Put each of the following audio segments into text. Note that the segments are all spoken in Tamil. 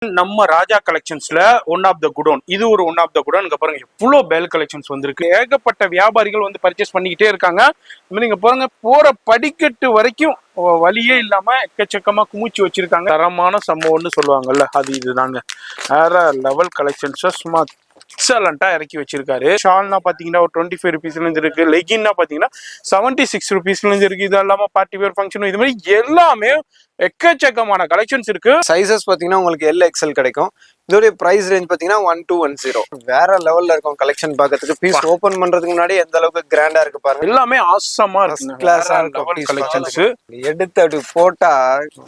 நம்ம ராஜா கலெக்ஷன்ஸ்ல ஒன் ஆஃப் த குடோன், இது ஒரு ஒன் ஆஃப் த குடோன். இங்க பாருங்க எவ்வளவு பேல் கலெக்ஷன்ஸ் வந்திருக்கு. ஏகப்பட்ட வியாபாரிகள் வந்து பர்ச்சேஸ் பண்ணிக்கிட்டே இருக்காங்க. நீங்க பாருங்க போற படிக்கட்டு வரைக்கும் வழியே இல்லாம எக்கச்சக்கமா குமிச்சு வச்சிருக்காங்க. தரமான சம்பவம்னு சொல்லுவாங்கல்ல, அது இதுதாங்க. வேற லெவல் கலெக்ஷன்ஸ் சும்மா எக்ஸலண்டா இறக்கி வச்சிருக்காரு. ஷால்னா பாத்தீங்கன்னா ஒரு 25 ருபீஸ்ல இருந்து இருக்கு. லெகின்னா பாத்தீங்கன்னா 76 ருபீஸ்ல இருந்து இருக்கு. இது இல்லாம பார்ட்டி வேர் ஃபங்க்ஷன், இது மாதிரி எல்லாமே எக்கச்சக்கமான கலெக்ஷன்ஸ் இருக்கு. சைசஸ் பாத்தீங்கன்னா உங்களுக்கு எல் எக்ஸ்எல் கிடைக்கும். இதோட பிரைஸ் ரேஞ்ச் பாத்தீங்கன்னா 1210. வேற லெவல்ல இருக்கும் கலெக்ஷன் பாக்கிறதுக்கு. பீஸ் ஓபன் பண்றதுக்கு முன்னாடி எந்த அளவுக்கு கிராண்டா இருக்கு பாருங்க. எல்லாமே ஆசமா இருக்கு, கிளாஸா இருக்கும் கலெக்ஷன்ஸ். எடுத்து அப்படி போட்டா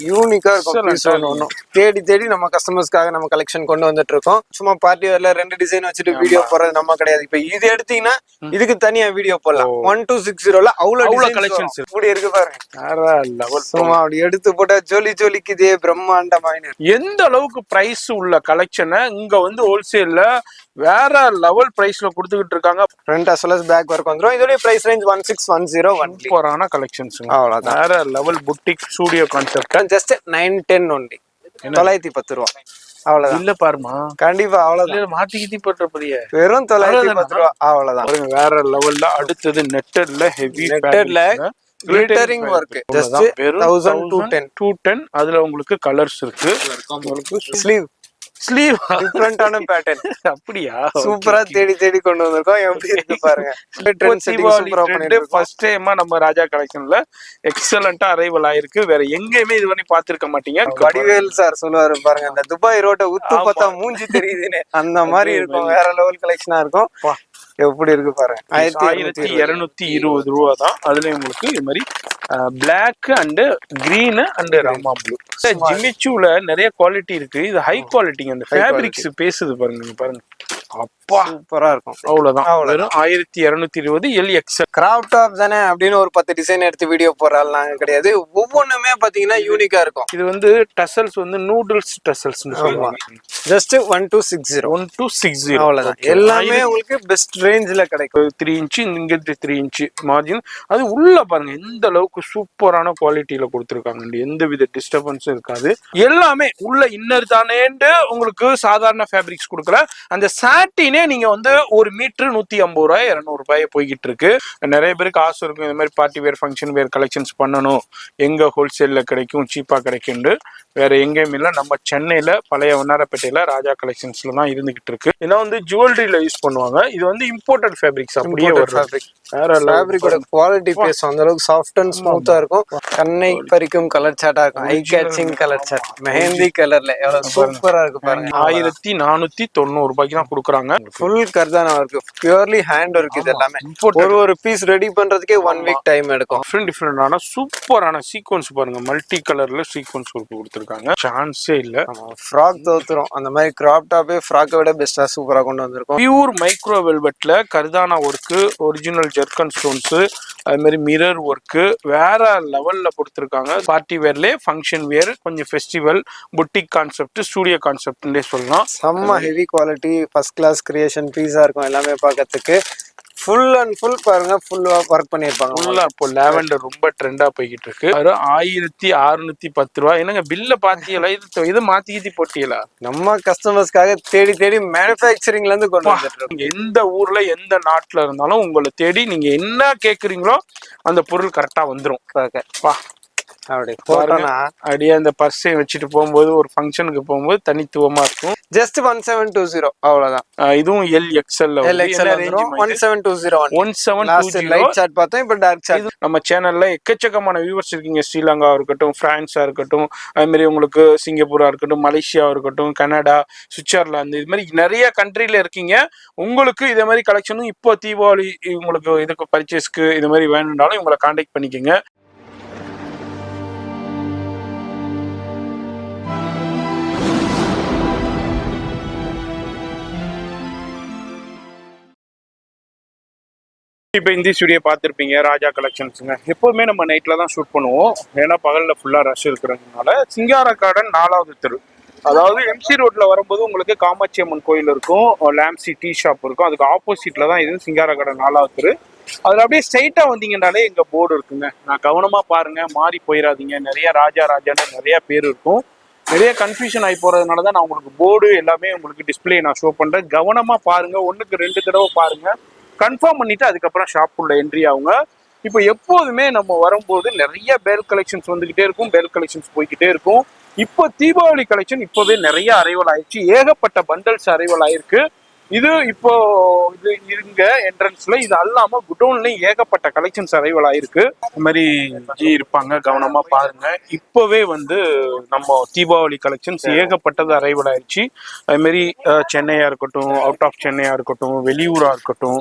யூனிக்கா இருக்கும் பீஸ். ஒண்ணு தேடி தேடி நம்ம கஸ்டமர்ஸ்க்காக நம்ம கலெக்ஷன் கொண்டு வந்துட்டு இருக்கோம். சும்மா பார்ட்டி வேர்ல 2 டிசைன் வச்சுட்டு வீடியோ போறது நம்ம கிடையாது. இப்ப இது எடுத்தீங்கன்னா இதுக்கு தனியா வீடியோ போடலாம். 1260ல அவ்வளவு கலெக்ஷன்ஸ் இப்படி இருக்கு பாருங்க. வேற லெவல். சும்மா அப்படி எடுத்து போட்டா ஜோலி ஜோலிக்கு இதே பிரம்மாண்டமான எந்த அளவுக்கு பிரைஸ் உள்ள கலெக்ஷனை இங்க வந்து ஹோல்சேல்ல வேற லெவல் பிரைஸ்ல கொடுத்துக்கிட்டு இருக்காங்க. Front as well as back work வந்துரும். இதோட பிரைஸ் ரேஞ்ச் 1610 ஒன்லி. சூப்பரான கலெக்ஷன்ஸ். அவ்வளவுதான். வேற level boutique studio concept. Just 910 only. 910 ரூபாய். அவ்வளவுதான். இல்ல பாருமா, கண்டிப்பா அவ்வளவுதான். மாத்திக்கிட்டி போட்டுறப்படியே வெறும் 910 ரூபாய். அவ்வளவுதான். வேற லெவல்ல. அடுத்தது நெட்டட்ல ஹெவி நெட்டட்ல கிளிட்டரிங் வர்க். ஜஸ்ட் 1210. அதுல உங்களுக்கு கலர்ஸ் இருக்கு. உங்களுக்கு ஸ்லீவ் டிஃபரண்டான பேட்டர்ன். அப்படியா? சூப்பரா தேடி தேடி கொண்டு வந்திருக்கோம். எப்படி இருக்கு பாருங்க. ட்ரெண்ட் செட்டிங் சூப்பரா பண்ணிருக்கோம். ஃபர்ஸ்ட் டைமா நம்ம ராஜா கலெக்ஷன்ல எக்ஸலென்ட்டா அரைவல் ஆயிருக்கு. வேற எங்கேயுமே இது பண்ணி பாத்துக்க மாட்டீங்க. வடிவேல் சார் சொல்லுவாரு பாருங்க, அந்த துபாய் ரோட்டை உத்து பார்த்தா மூஞ்சி தெரியுதுன்னு, அந்த மாதிரி இருக்கும். வேற லெவல் கலெக்ஷனா இருக்கும். எப்படி இருக்கு பாருங்க. 1220 ரூபா தான். அதுல உங்களுக்கு இது மாதிரி black and green and Rama blue. ஜிமிச்சூல நிறைய குவாலிட்டி இருக்கு. இது ஹை குவாலிட்டிங்க. அந்த ஃபேப்ரிக்ஸ் பேசுது பாருங்க. பாருங்க அப்பா சூப்பரா இருக்கும். அவ்வளவுதான். வெறும் 1220 எல்எக்ஸ்எல். கிராப் டாப் தானே அப்படின்னு ஒரு 10 டிசைன் எடுத்து வீடியோ போறாள் நாங்க கிடையாது. ஒவ்வொன்றுமே பாத்தீங்கன்னா யூனிக்கா இருக்கும். இது வந்து டசல்ஸ் வந்து நூடுல்ஸ் டசல்ஸ் சொல்லுவாங்க. ஜஸ்ட் 1260. அவ்வளவுதான். எல்லாமே உங்களுக்கு பெஸ்ட் ரேஞ்ச்ல கிடைக்கும். 3 இன்ச் இங்க 3 இன்ச் மார்ஜின். அது உள்ள பாருங்க எந்த அளவுக்கு சூப்பரான குவாலிட்டியில கொடுத்துருக்காங்க. எந்த வித டிஸ்டர்பன்ஸும் இருக்காது. எல்லாமே உள்ள இன்னர் தானேண்டு உங்களுக்கு சாதாரண ஃபேப்ரிக்ஸ் கொடுக்கல. அந்த சாட்டினே நீங்க வந்து ஒரு மீட்டர் 150 ரூபாய் 200 ரூபாய் போய்கிட்டு இருக்கு. நிறைய பேருக்கு ஆசை இருக்கும் இந்த மாதிரி party wear function wear collections பண்ணணும், எங்க ஹோல்சேல்ல கிடைக்கும் சீப்பா கிடைக்கும்னு. வேற எங்கேயும் இல்லை, நம்ம சென்னையில பழைய வண்ணாரப்பேட்டையில ராஜா கலெக்ஷன்ஸ்ல தான் இருந்துகிட்டு இருக்கு. இதெல்லாம் வந்து ஜுவல்லரியில யூஸ் பண்ணுவாங்க. இது வந்து இம்போர்ட்டட் ஃபேப்ரிக்ஸ். அப்படியே ஒரு வேற ஃபேப்ரிக்கோட குவாலிட்டி பேசும். அந்த அளவுக்கு சாஃப்ட் அண்ட் ஸ்மூத்தா இருக்கும். கண்ணை பறிக்கும் கலர் சார்ட்டா இருக்கும். Eye catching colour chart. Mehndi கலர்ல எவ்வளவு சூப்பரா இருக்கு பாருங்க. 1490 ரூபாய்க்கு தான் கொடுக்குறாங்க. ஃபுல் கர்தானா இருக்கு. Purely hand work. இது எல்லாமே ஒரு பீஸ் ரெடி பண்றதுக்கே 1 வீக் டைம் எடுக்கும். டிஃபரெண்டான சூப்பரான சீக்வன்ஸ் பாருங்க. மல்டி கலர்ல சீக்வன்ஸ் ஒர்க் கொடுத்துருக்காங்க. சான்ஸே இல்ல. ஃப்ராக் தோத்துரும். அந்த மாதிரி கிராப் டாப்பே ஃப்ராக்கை விட பெஸ்டா சூப்பரா கொண்டு வந்திருக்கும். பியூர் மைக்ரோ வெல்வெட்ல kardana work, original zircon stones, அது மாதிரி மிரர் ஒர்க் வேற லெவல்ல கொடுத்துருக்காங்க. பார்ட்டி வேர்ல ஃபங்க்ஷன் வேர், கொஞ்சம் ஃபெஸ்டிவல் புட்டிக் கான்செப்ட், ஸ்டுடியோ கான்செப்ட்னே சொல்லலாம். செம்ம heavy quality first class creation பீஸா இருக்கும். எல்லாமே பார்க்கறதுக்கு ஃபுல் அண்ட் ஃபுல் பாருங்க. ஃபுல்லா ஒர்க் பண்ணிருப்பாங்க. ஃபுல்லா இப்போ லாவெண்டர் ரொம்ப ட்ரெண்டா போய்கிட்டு இருக்கு. 1610 ரூபாய். என்னங்க பில்ல பாத்தீங்களா? இது மாத்தி போட்டீங்களா? நம்ம கஸ்டமர்ஸ்க்காக தேடி தேடி மேனுஃபேக்சரிங்ல இருந்து கொண்டு வந்துட்டு. எந்த ஊர்ல எந்த நாட்டுல இருந்தாலும் உங்களை தேடி நீங்க என்ன கேக்குறீங்களோ அந்த பொருள் கரெக்டா வந்துரும். அப்படியே அந்த பர்ஸை வச்சுட்டு போகும்போது ஒரு ஃபங்க்ஷனுக்கு போகும்போது தனித்துவமா இருக்கும். ஜஸ்ட் 1720. அவ்வளவுதான். இதுவும் எல்எக்ஸ்எல் 1720 லைட் சார்ட் பார்த்தோம். இப்ப டார்க் சார்ட். நம்ம சேனல்ல எக்கச்சக்கமான வியூவர்ஸ் இருக்கீங்க. ஸ்ரீலங்கா இருக்கட்டும், பிரான்ஸா இருக்கட்டும், அது மாதிரி உங்களுக்கு சிங்கப்பூரா இருக்கட்டும், மலேசியா இருக்கட்டும், கனடா, சுவிட்சர்லாந்து, இது மாதிரி நிறைய கண்ட்ரில இருக்கீங்க. உங்களுக்கு இதே மாதிரி கலெக்ஷனும் இப்போ தீபாவளி உங்களுக்கு இதுக்கு பர்ச்சேஸ்க்கு இது மாதிரி வேணும்னாலும் உங்களை கான்டாக்ட் பண்ணிக்கோங்க. இப்போ இந்த ஸ்டுடியோ பார்த்துருப்பீங்க ராஜா கலெக்ஷன்ஸுங்க. எப்போவுமே நம்ம நைட்டில் தான் ஷூட் பண்ணுவோம். ஏன்னா பகலில் ஃபுல்லாக ரஷ் இருக்கிறதுனால. சிங்கார கார்டன் 4வது தெரு, அதாவது எம்சி ரோட்ல வரும்போது உங்களுக்கு காமாட்சி அம்மன் கோயில் இருக்கும், லேம்சி டீ ஷாப் இருக்கும். அதுக்கு ஆப்போசிட்ல தான் இது சிங்கார கார்டன் 4வது தெரு. அதில் அப்படியே ஸ்ட்ரைட்டாக வந்தீங்கன்னாலே எங்கள் போர்டு இருக்குங்க. நான் கவனமாக பாருங்க, மாறி போயிடாதீங்க. நிறைய ராஜான்னு நிறைய பேர் இருக்கும். நிறைய கன்ஃபியூஷன் ஆகி போறதுனால தான் நான் உங்களுக்கு போர்டு எல்லாமே உங்களுக்கு டிஸ்பிளே நான் ஷோ பண்றேன். கவனமா பாருங்க, 1க்கு 2 தடவை பாருங்க, கன்ஃபார்ம் பண்ணிட்டு அதுக்கப்புறம் ஷாப் உள்ள என்ட்ரி ஆகுங்க. இப்போ எப்போதுமே நம்ம வரும்போது நிறைய பேல் கலெக்ஷன்ஸ் வந்துகிட்டே இருக்கும், பேல் கலெக்ஷன்ஸ் போய்கிட்டே இருக்கும். இப்போ தீபாவளி கலெக்ஷன் இப்போவே நிறைய அரைவல் ஆயிடுச்சு, ஏகப்பட்ட பண்டல்ஸ் அரைவல் ஆயிருக்கு. இது இப்போ இது இருங்க என்ட்ரன்ஸ்ல, இது அல்லாம குடோன்லயும் ஏகப்பட்ட கலெக்ஷன்ஸ் அரைவல் ஆயிருக்கு. இந்த மாதிரி ஜி இருப்பாங்க, கவனமா பாருங்க. இப்பவே வந்து நம்ம தீபாவளி கலெக்ஷன்ஸ் ஏகப்பட்டது அரைவல் ஆயிடுச்சு. அது மாதிரி சென்னையா இருக்கட்டும், அவுட் ஆஃப் சென்னையா இருக்கட்டும், வெளியூரா இருக்கட்டும்,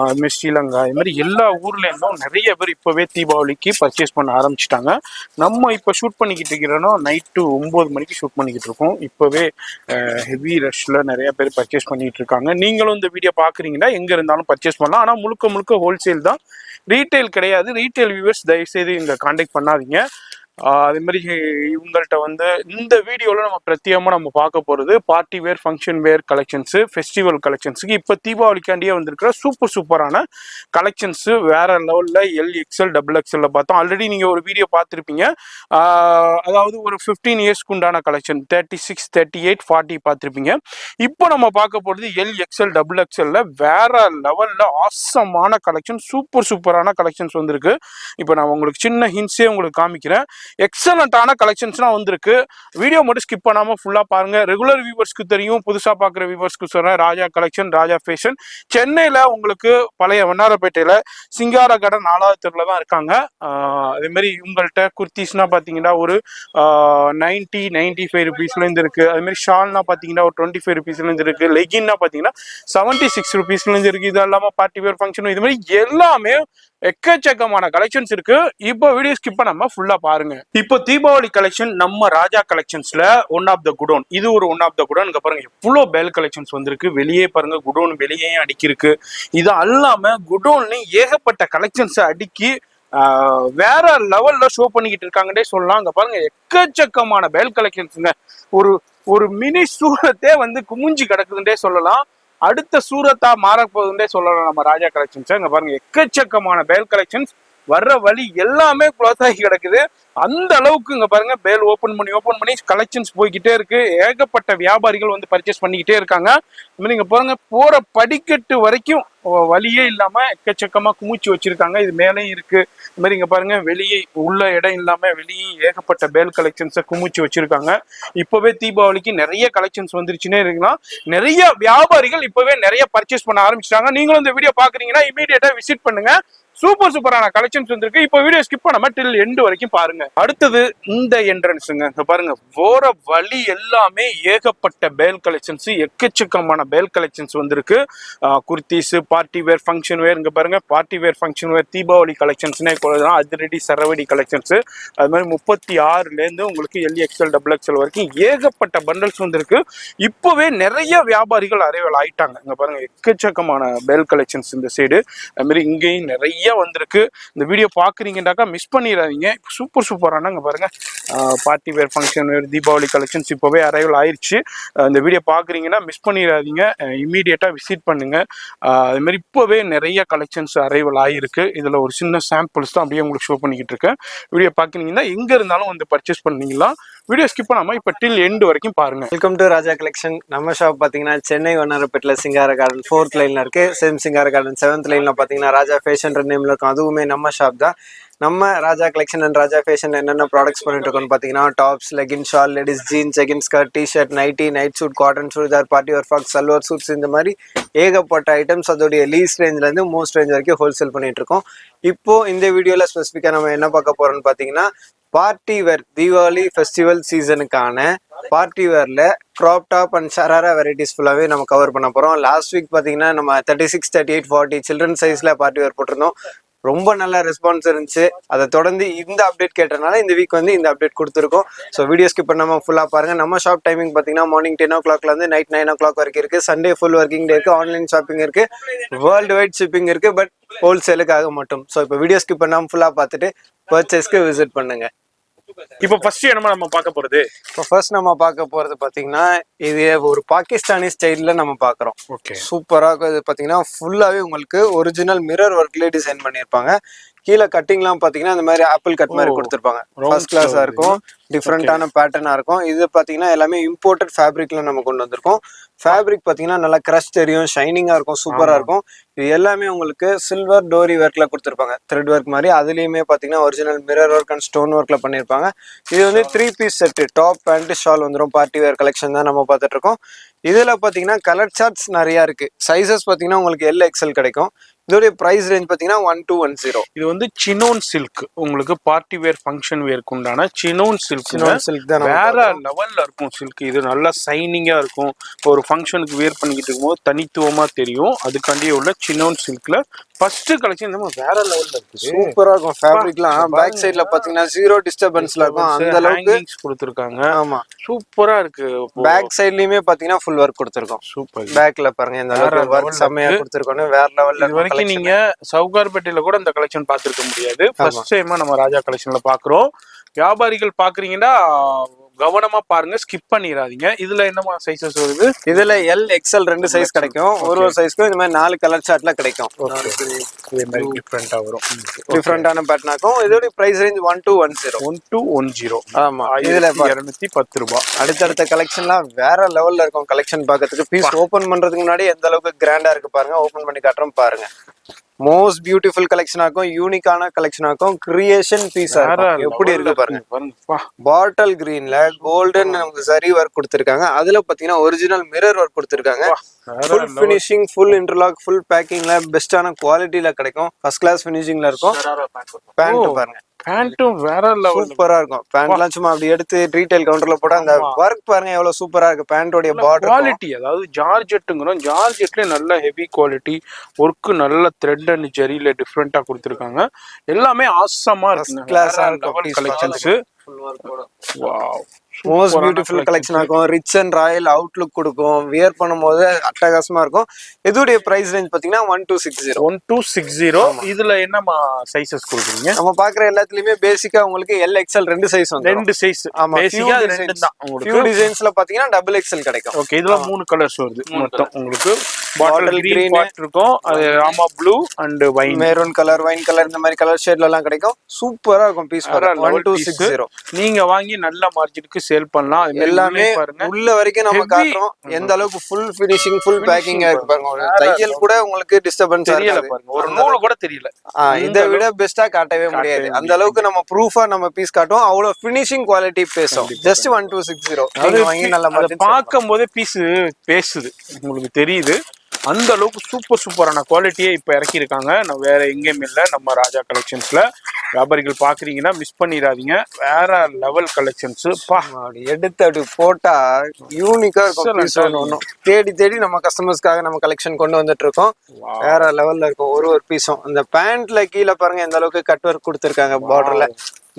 அது மாதிரி ஸ்ரீலங்கா, இது மாதிரி எல்லா ஊர்ல இருந்தும் நிறைய பேர் இப்பவே தீபாவளிக்கு பர்ச்சேஸ் பண்ண ஆரம்பிச்சிட்டாங்க. நம்ம இப்ப ஷூட் பண்ணிக்கிட்டு இருக்கிறோம், நைட்டு 9 மணிக்கு ஷூட் பண்ணிக்கிட்டு இருக்கோம். இப்பவே ஹெவி ரஷ்ல நிறைய பேர் பர்ச்சேஸ் பண்ணிட்டு இருக்காங்க. நீங்களும் இந்த வீடியோ பாக்குறீங்கன்னா எங்க இருந்தாலும் பர்ச்சேஸ் பண்ணலாம். ஆனா முழுக்க முழுக்க ஹோல்சேல் தான், ரீட்டைல் கிடையாது. ரீட்டைல் வியூவர்ஸ் தயவுசெய்து இங்க கான்டாக்ட் பண்ணாதீங்க. அதே மாதிரி இவங்கள்ட்ட வந்து இந்த வீடியோல நம்ம பிரத்யேகமா நம்ம பார்க்க போறது party wear, function wear collections, festival கலெக்ஷன்ஸுக்கு இப்போ தீபாவளிக்காண்டியே வந்திருக்கிற சூப்பரான கலெக்ஷன்ஸ் வேற லெவல்ல. XL, XXL பார்த்தோம். ஆல்ரெடி நீங்க ஒரு வீடியோ பார்த்துருப்பீங்க, அதாவது ஒரு 15 இயர்ஸ்க்கு உண்டான கலெக்ஷன் 36, 38, 40 பார்த்துருப்பீங்க. இப்போ நம்ம பார்க்க போறது XL, XXL வேற லெவல்ல ஆசமான கலெக்ஷன், சூப்பரான கலெக்ஷன்ஸ் வந்திருக்கு. இப்போ நான் உங்களுக்கு சின்ன ஹிண்ட்ஸே உங்களுக்கு காமிக்கிறேன். எக்ஸலண்டான கலெக்ஷன்ஸ்லாம் வந்திருக்கு. வீடியோ மட்டும் ஸ்கிப் பண்ணாம ஃபுல்லா பாருங்க. ரெகுலர் வியூவர்ஸ்க்கு தெரியும், புதுசா பாக்குற வியூவர்ஸ்க்கு சொல்றேன். ராஜா கலெக்ஷன், ராஜா ஃபேஷன் சென்னையில உங்களுக்கு பழைய வண்ணாரப்பேட்டையில சிங்கார கார்டன் 4வது தெருல தான் இருக்காங்க. அதே மாதிரி உங்கள்கிட்ட குர்த்திஸ்னா பாத்தீங்கன்னா ஒரு 90-95 ருபீஸ்ல இருந்து இருக்கு. அதே மாதிரி ஷால்னா பாத்தீங்கன்னா ஒரு 25 ருபீஸ்ல இருந்து இருக்கு. லெகின்னா பாத்தீங்கன்னா 76 ருபீஸ்ல இருந்து இருக்கு. இது இல்லாம பார்ட்டி வேர், ஃபங்க்ஷன், இது மாதிரி எல்லாமே எக்கச்சக்கமான கலெக்ஷன்ஸ் இருக்கு. இப்போ வீடியோ ஸ்கிப் பண்ணாம ஃபுல்லா பாருங்க. இப்போ தீபாவளி கலெக்ஷன் நம்ம ராஜா கலெக்ஷன்ஸ்ல ஒன் ஆஃப் த குடோன், இது ஒரு ஒன் ஆஃப் த குடோன். இங்க பாருங்க எவ்வளவு பேல் கலெக்ஷன்ஸ் வந்திருக்கு. வெளியே பாருங்க, குடோன் வெளியே அடிக்கிருக்கு. இது அல்லாம குடோன்லயும் ஏகப்பட்ட கலெக்ஷன்ஸ் அடுக்கி வேற லெவல்ல ஷோ பண்ணிக்கிட்டு இருக்காங்கன்னே சொல்லலாம். அங்க பாருங்க எக்கச்சக்கமான பேல் கலெக்ஷன்ஸுங்க. ஒரு மினி சூரத்தே வந்து குமிஞ்சு கிடக்குதுன்னே சொல்லலாம். அடுத்த சூரத்தா மாறப்போகுதுன்னே சொல்லலாம் நம்ம ராஜா கலெக்ஷன்ஸ். இங்க பாருங்க எக்கச்சக்கமான பேல் கலெக்ஷன்ஸ், வர்ற வழி எல்லாமே க்ளோஸ் ஆகி கிடக்குது. அந்த அளவுக்கு இங்க பாருங்க பேல் ஓபன் பண்ணி கலெக்ஷன்ஸ் போய்கிட்டே இருக்கு. ஏகப்பட்ட வியாபாரிகள் வந்து பர்ச்சேஸ் பண்ணிக்கிட்டே இருக்காங்க. நீங்க பாருங்க போற படிக்கட்டு வரைக்கும் வழியே இல்லாம எக்கச்சக்கமா குமிச்சு வச்சிருக்காங்க. இது மேலேயும் இருக்கு. இந்த மாதிரி இங்க பாருங்க வெளியே உள்ள இடம் இல்லாம வெளியே ஏகப்பட்ட பேல் கலெக்ஷன்ஸை குமிச்சு வச்சிருக்காங்க. இப்பவே தீபாவளிக்கு நிறைய கலெக்ஷன்ஸ் வந்துருச்சுன்னே இருக்கலாம். நிறைய வியாபாரிகள் இப்பவே நிறைய பர்ச்சேஸ் பண்ண ஆரம்பிச்சிட்டாங்க. நீங்களும் இந்த வீடியோ பாக்குறீங்கன்னா இமீடியட்டா விசிட் பண்ணுங்க. சூப்பரான கலெக்ஷன்ஸ் வந்திருக்கு. இப்போ வீடியோ ஸ்கிப் பண்ணாம டில் எண்ட் வரைக்கும் பாருங்க. அடுத்தது இந்த என்ட்ரன்ஸுங்க. இங்க பாருங்க போற வழி எல்லாமே ஏகப்பட்ட பேல் கலெக்ஷன்ஸ், எக்கச்சக்கமான பேல் கலெக்ஷன்ஸ் வந்திருக்கு. Kurtis, party wear, function wear. இங்க பாருங்க party wear, function wear, Deepavali கலெக்ஷன்ஸ்னே அதிரடி சரவடி கலெக்ஷன்ஸ். அது மாதிரி 36ல இருந்து உங்களுக்கு XL, XXL வரைக்கும் ஏகப்பட்ட பண்டல்ஸ் வந்திருக்கு. இப்பவே நிறைய வியாபாரிகள் அரைவல் ஆயிட்டாங்க. இங்க பாருங்க எக்கச்சக்கமான பேல் கலெக்ஷன்ஸ் இந்த சைடு. அது மாதிரி இங்கேயும் நிறைய வந்திருக்கு. இந்த வீடியோ பாக்குறீங்கன்னாக்கா மிஸ் பண்ணிடாதீங்க. சூப்பரான இங்க பாருங்க party wear, function wear, Deepavali collections இப்பவே அரைவல் ஆயிடுச்சு. இந்த வீடியோ பாக்குறீங்கன்னா மிஸ் பண்ணிடாதீங்க, இமீடியட்டா விசிட் பண்ணுங்க. அது மாதிரி இப்பவே நிறைய கலெக்ஷன்ஸ் அரைவல் ஆயிருக்கு. இதுல ஒரு சின்ன சாம்பிள்ஸ் தான் அப்படியே உங்களுக்கு ஷோ பண்ணிக்கிட்டு இருக்கேன். வீடியோ பாக்குறீங்கன்னா எங்க இருந்தாலும் வந்து பர்ச்சேஸ் பண்ணீங்களா. வீடியோ ஸ்கிப் பண்ணாம இப்ப டில் எண்ட் வரைக்கும் பாருங்க. Welcome to Raja collection. நம்ம ஷாப் பாத்தீங்கன்னா சென்னை வண்ணாரப்பேட்டில் சிங்கார கார்டன் 4th லைன்ல இருக்கு. சேம் சிங்கார கார்டன் 7th லைன்ல பாத்தீங்கன்னா ராஜா ஃபேஷன் நேம்ல இருக்கும். அதுவுமே நம்ம ஷாப் தான். நம்ம Raja collection and Raja fashion என்னென்ன ப்ராடக்ட்ஸ் பண்ணிட்டு இருக்கோம்னு பார்த்தீங்கன்னா tops, legging, shawl, ladies jeans, sequin, skirt, T-shirt, nightie, night suit, cotton churidar, party wear frock, salwar suits, இந்த மாதிரி ஏகப்பட்ட ஐட்டம்ஸ் அதோடைய லீஸ் ரேஞ்சில் இருந்து மோஸ்ட் ரேஞ்ச் வரைக்கும் ஹோல்சேல் பண்ணிட்டு இருக்கோம். இப்போ இந்த வீடியோல ஸ்பெசிஃபிக்காக நம்ம என்ன பார்க்க போறோம்னு பார்த்தீங்கன்னா பார்ட்டி வேர், தீபாவளி ஃபெஸ்டிவல் சீசனுக்கான பார்ட்டி வேர்ல crop top and sharara varieties ஃபுல்லாகவே நம்ம கவர் பண்ண போகிறோம். லாஸ்ட் வீக் பார்த்தீங்கன்னா நம்ம 36, 38, 40 சில்ட்ரன் சைஸில் பார்ட்டி வேர் போட்டிருந்தோம். ரொம்ப நல்ல ரெஸ்பான்ஸ் இருந்துச்சு. அதை தொடர்ந்து இந்த அப்டேட் கேட்டனால இந்த வீக் வந்து இந்த அப்டேட் கொடுத்துருக்கோம். ஸோ வீடியோ ஸ்கிப் பண்ணாம ஃபுல்லாக பாருங்க. நம்ம ஷாப் டைமிங் பார்த்தீங்கன்னா மார்னிங் 10 o'clock நைட் 9 o'clock வரைக்கும் இருக்கு. சண்டே ஃபுல் ஒர்க்கிங் டே இருக்கு. ஆன்லைன் ஷாப்பிங் இருக்கு. வேர்ல்டு வைட் ஷிப்பிங் இருக்கு. பட் ஹோல்சேலுக்காக மட்டும். ஸோ இப்போ வீடியோ ஸ்கிப் பண்ணாமல் ஃபுல்லாக பார்த்துட்டு பர்ச்சேஸ்க்கு விசிட் பண்ணுங்க. இப்போ ஃபர்ஸ்ட் என்ன நம்ம பார்க்க போறது? இப்போ ஃபர்ஸ்ட் நம்ம பார்க்க போறது பாத்தீங்கன்னா இது ஒரு பாகிஸ்தானி ஸ்டைல்ல நம்ம பாக்குறோம். ஓகே, சூப்பரா இது பாத்தீங்கன்னா ஃபுல்லாவே உங்களுக்கு ஒரிஜினல் மிரர் ஒர்க்ல டிசைன் பண்ணிருப்பாங்க. கீழே கட்டிங்லாம் பாத்தீங்கன்னா இந்த மாதிரி ஆப்பிள் கட் மாதிரி கொடுத்துருப்பாங்க. ஃபர்ஸ்ட் கிளாஸா இருக்கும், டிஃப்ரெண்டான பேட்டர்னா இருக்கும். இது பாத்தீங்கன்னா எல்லாமே இம்போர்ட்டட் ஃபேப்ரிக்ல நம்ம கொண்டு வந்திருக்கோம். ஃபேப்ரிக் பாத்தீங்கன்னா நல்லா கிரஷ் தெரியும், ஷைனிங்கா இருக்கும், சூப்பரா இருக்கும். இது எல்லாமே உங்களுக்கு சில்வர் டோரி ஒர்க்ல கொடுத்துருப்பாங்க, த்ரெட் ஒர்க் மாதிரி. அதுலயுமே பாத்தீங்கன்னா original mirror work and stone ஒர்க்ல பண்ணிருப்பாங்க. இது வந்து 3 piece set, top pant shawl வந்துடும். பார்ட்டி வேர் கலெக்ஷன் தான் நம்ம பார்த்துட்டு இருக்கோம். இதுல பாத்தீங்கன்னா கலர் சார்ட்ஸ் நிறைய இருக்கு. சைசஸ் பாத்தீங்கன்னா உங்களுக்கு எல் கிடைக்கும். இதோட பிரைஸ் ரேஞ்ச் பாத்தீங்கன்னா 1210. இது வந்து சினோன் சில்க், உங்களுக்கு பார்ட்டி வேர் ஃபங்க்ஷன் வேருக்கு உண்டான சினோன் சில்க் தான். வேற லெவல்ல இருக்கும் சில்க். இது நல்லா சைனிங்கா இருக்கும். ஒரு ஃபங்க்ஷனுக்கு வேர் பண்ணிக்கிட்டு இருக்கும்போது தனித்துவமா தெரியும். அதுக்காண்டி உள்ள சினோன் சில்க்ல ஃபர்ஸ்ட் கலெக்ஷன் நம்ம வேற லெவல்ல இருக்கு. சூப்பரா இருக்கும். ஃபேப்ரிக்லாம் பேக் சைடுல பாத்தீங்கன்னா ஜீரோ டிஸ்டர்பன்ஸ்ல இருக்கும். அந்த அளவுக்கு கொடுத்திருக்காங்க. ஆமா, சூப்பரா இருக்கு. பேக் சைடுலயுமே பாத்தீங்கன்னா ஃபுல் ஒர்க் கொடுத்திருக்கோம். சூப்பர். பேக்ல பாருங்க இந்த அளவுக்கு ஒர்க் செமையா கொடுத்திருக்கோம். வேற லெவல்ல. இது வரைக்கும் நீங்க சவுகார்பேட்டையில கூட இந்த கலெக்ஷன் பார்த்திருக்க முடியாது. ஃபர்ஸ்ட் டைமா நம்ம ராஜா கலெக்ஷன்ல பாக்குறோம். வியாபாரிகள் பாக்குறீங்கன்னா கவனமா பாருங்க, ஸ்கிப் பண்ணிடாதீங்க. இதுல என்னமா சைஸஸ் வருது? இதுல எல் எக்ஸ்எல் 2 சைஸ் கிடைக்கும். ஒரு சைஸ்க்கும் இந்த மாதிரி 4 கலர் சார்ட்ல கிடைக்கும். இதே மாதிரி டிஃபரெண்டா வரும், டிஃபரெண்டான பேட்டர்னாக்கும். இதோட பிரைஸ் ரேஞ்ச் 1210. 1210. ஆமா, இதுல 210 ரூபாய். அடுத்தடுத்த கலெக்ஷன்லாம் வேற லெவல்ல இருக்கும். கலெக்ஷன் பாக்கிறதுக்கு பீஸ் ஓபன் பண்றதுக்கு முன்னாடி எந்த அளவுக்கு கிராண்டா இருக்கு பாருங்க. ஓபன் பண்ணி காட்டுறோம் பாருங்க. மோஸ்ட் பியூட்டிஃபுல் கலெக்ஷனாக்கும், யூனிக்கான கலெக்ஷனாக்கும், கிரியேஷன் பீஸா இருக்கும். எப்படி இருக்கு பாருங்க. பாட்டில் கிரீன்ல கோல்டன் நமக்கு சரி ஒர்க் கொடுத்திருக்காங்க. அதுல பாத்தீங்கன்னா ஒரிஜினல் மிரர் ஒர்க் கொடுத்திருக்காங்க. Full finishing, full interlock, full பேக்கிங்ல பெஸ்டான குவாலிட்டில கிடைக்கும். ஃபர்ஸ்ட் கிளாஸ் ஃபினிஷிங்ல இருக்கும். பேண்ட் பாருங்க, பேண்ட்டும் வேற லெவல் சூப்பரா இருக்கும். பேண்ட்லாம் சும்மா அப்படி எடுத்து ரீட்டைல் கவுண்டர்ல போட்டா அந்த ஒர்க் பாருங்க எவ்வளவு சூப்பரா இருக்கு. பேண்டோட பார்டர் குவாலிட்டி, அதாவது ஜார்ஜெட்டுங்கிறோம், ஜார்ஜெட்ல நல்ல ஹெவி குவாலிட்டி ஒர்க், நல்ல த்ரெட் அண்ட் ஜெரியில டிஃப்ரெண்டா கொடுத்துருக்காங்க. எல்லாமே ஆசமா இருக்கு. கிளாஸா இருக்கும் collections. Wow, most beautiful collection ஆகும். ரிச் அண்ட் ராயல் அவுட்லுக் கொடுக்கும். வியர் பண்ணும்போது அட்டகாசமா இருக்கும். இதோடைய பிரைஸ் ரேஞ்ச் பாத்தீங்கன்னா 1260. 1260. இதுல என்னமா சைஸஸ் கொடுக்குறீங்க? நம்ம பாக்குற எல்லாத்துலயுமே பேசிக்கா உங்களுக்கு எல் எக்ஸ்எல் 2 சைஸ் வந்து 2 சைஸ். ஆமா, பேசிக்கா 2 தான். உங்களுக்கு ஃபியூ டிசைன்ஸ்ல பாத்தீங்கன்னா டபுள் எக்ஸ்எல் கிடைக்கும். ஓகே, இதுல 3 கலர்ஸ் வருது மொத்தம். உங்களுக்கு பாட்டில் கிரீன் பார்ட் இருக்கும், அது Rama blue and wine, maroon colour, wine colour, இந்த மாதிரி கலர் ஷேட்ல எல்லாம் கிடைக்கும். சூப்பரா இருக்கும் பீஸ். 1260. நீங்க வாங்கி நல்ல மார்ஜினுக்கு சேல் பண்ணலாம். எல்லாமே உள்ள வரைக்கும் நம்ம காட்டுறோம். எந்த அளவுக்கு ஃபுல் ஃபினிஷிங், ஃபுல் பேக்கிங்கா இருக்கு பாருங்க. தையல் கூட உங்களுக்கு டிஸ்டர்பன்ஸ் தெரியல பாருங்க, ஒரு நூல் கூட தெரியல. இதை விட பெஸ்டா காட்டவே முடியாது. அந்த அளவுக்கு நம்ம ப்ரூஃபா நம்ம பீஸ் காட்டுவோம். அவ்வளவு ஃபினிஷிங் குவாலிட்டி பேசும். ஜஸ்ட் 1260. நீங்க வாங்கி நல்ல மார்ஜின். பார்க்கும் போதே பீஸ் பேசுது, உங்களுக்கு தெரியுது. அந்த அளவுக்கு சூப்பரான குவாலிட்டியை இப்ப இறக்கி இருக்காங்க. நான் வேற எங்கேயும் இல்லை, நம்ம ராஜா கலெக்ஷன்ஸ்ல. வியாபாரிகள் பாக்குறீங்கன்னா மிஸ் பண்ணிடாதீங்க. வேற லெவல் கலெக்ஷன்ஸ். எடுத்து அப்படி போட்டா யூனிக்கா இருக்கும். தேடி தேடி நம்ம கஸ்டமர்ஸ்க்காக நம்ம கலெக்ஷன் கொண்டு வந்துட்டு இருக்கோம். வேற லெவல்ல இருக்கும் ஒரு பீஸும். அந்த பேண்ட்ல கீழே பாருங்க எந்த அளவுக்கு கட் ஒர்க் கொடுத்திருக்காங்க பார்டர்ல.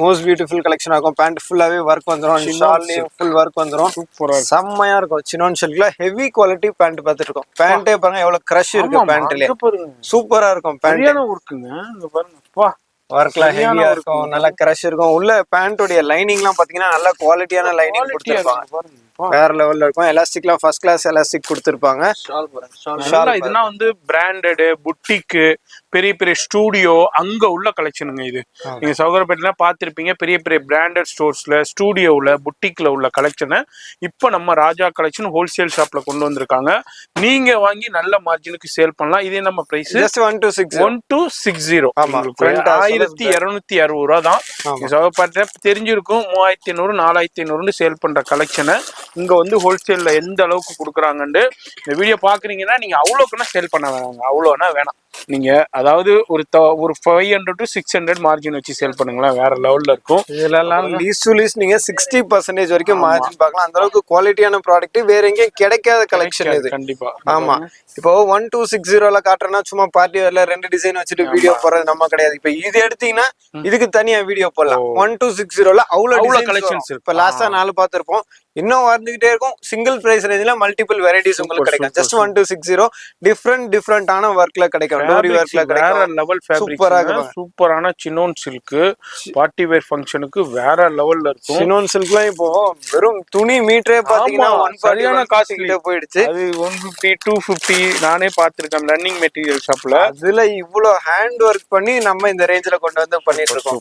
மோஸ்ட் பியூட்டிஃபுல் கலெக்ஷன் ஆகும். பேண்ட் ஃபுல்லாவே ஒர்க் வந்துரும். ஷால்லயும் ஃபுல் ஒர்க் வந்துரும். சூப்பரா செம்மையா இருக்கும். சினோன் சில்க்ல ஹெவி குவாலிட்டி பேண்ட் பார்த்துட்டு இருக்கோம். பேண்டே பாருங்க எவ்வளவு கிரஷ் இருக்கு பேண்ட்ல. சூப்பரா இருக்கும். பேண்ட் ஒர்க்குங்க பாருங்க. ஒர்க்ல ஹெவியா இருக்கும், நல்ல கிரஷ் இருக்கும். உள்ள பேண்டோட லைனிங் எல்லாம் பாத்தீங்கன்னா நல்ல குவாலிட்டியான லைனிங் கொடுத்திருப்பாங்க. வேற லெவல்ல இருக்கும். எலாஸ்டிக்லாம் ஃபர்ஸ்ட் கிளாஸ் எலாஸ்டிக் கொடுத்திருப்பாங்க. இதெல்லாம் வந்து பிராண்டட் புட்டிக், பெரிய பெரிய ஸ்டூடியோ அங்க உள்ள கலெக்ஷனுங்க. இது நீங்க சவுகார்பேட்டையில பாத்திருப்பீங்க. பெரிய பெரிய பிராண்டட் ஸ்டோர்ஸ்ல, ஸ்டூடியோல, புட்டிக்ல உள்ள கலெக்ஷனை இப்ப நம்ம ராஜா கலெக்ஷன் ஹோல்சேல் ஷாப்ல கொண்டு வந்திருக்காங்க. நீங்க வாங்கி நல்ல மார்ஜினுக்கு சேல் பண்ணலாம். இதே நம்ம பிரைஸ் 1260. 1260 ரூபா தான். சவுகார்பேட்டை தெரிஞ்சிருக்கும். 3500 4500 சேல் பண்ற கலெக்ஷனை இங்க வந்து ஹோல்சேல்ல எந்த அளவுக்கு கொடுக்குறாங்கன்னு இந்த வீடியோ பாக்குறீங்கன்னா நீங்க அவ்வளோக்குன்னா சேல் பண்ண வேணாங்க. அவ்வளோனா வேணாம். நீங்க அதாவது ஒரு 500 to 600 மார்ஜின் வச்சு சேல் பண்ணுங்களேன். வேற லெவல்ல இருக்கும். இதெல்லாம் லீஸ்ட் டு லீஸ்ட் நீங்க 60% வரைக்கும் மார்ஜின் பார்க்கலாம். அந்த அளவுக்கு குவாலிட்டியான ப்ராடக்ட் வேற எங்கேயும் கிடைக்காத கலெக்ஷன் இது. கண்டிப்பா. ஆமா, இப்போ 1260ல காட்டுறேன்னா சும்மா பார்ட்டி வேர்ல 2 டிசைன் வச்சுட்டு வீடியோ போறது நம்ம கிடையாது. இப்ப இது எடுத்தீங்கன்னா இதுக்கு தனியா வீடியோ போடலாம். 1260ல அவ்வளவு கலெக்ஷன்ஸ். இப்ப லாஸ்டா 4 பார்த்திருப்போம். இன்னும் வந்துகிட்டே இருக்கும். சிங்கிள் பிரைஸ் ரேஞ்சில மல்டிபிள் வெரைட்டிஸ் உங்களுக்கு கிடைக்கும். ஜஸ்ட் 1260 டிஃப்ரெண்டான ஒர்க்ல கிடைக்கும். டோரி ஒர்க்ல கிடைக்கும். வேற லெவல் சூப்பரா ஃபேப்ரிக், இருக்கும். சூப்பரான சினோன் சில்க் பார்ட்டி வேர் ஃபங்க்ஷனுக்கு வேற லெவல்ல இருக்கும். சினோன் சில்க்லாம் இப்போ வெறும் துணி மீட்டரே பாத்தீங்கன்னா 140 காஸ்ட் கிட்ட போயிடுச்சு. அது 150 250 நானே பார்த்திருக்கேன் ரன்னிங் மெட்டீரியல் ஷாப்ல. அதுல இவ்வளவு ஹேண்ட் ஒர்க் பண்ணி நம்ம இந்த ரேஞ்சில கொண்டு வந்து பண்ணிட்டு இருக்கோம்.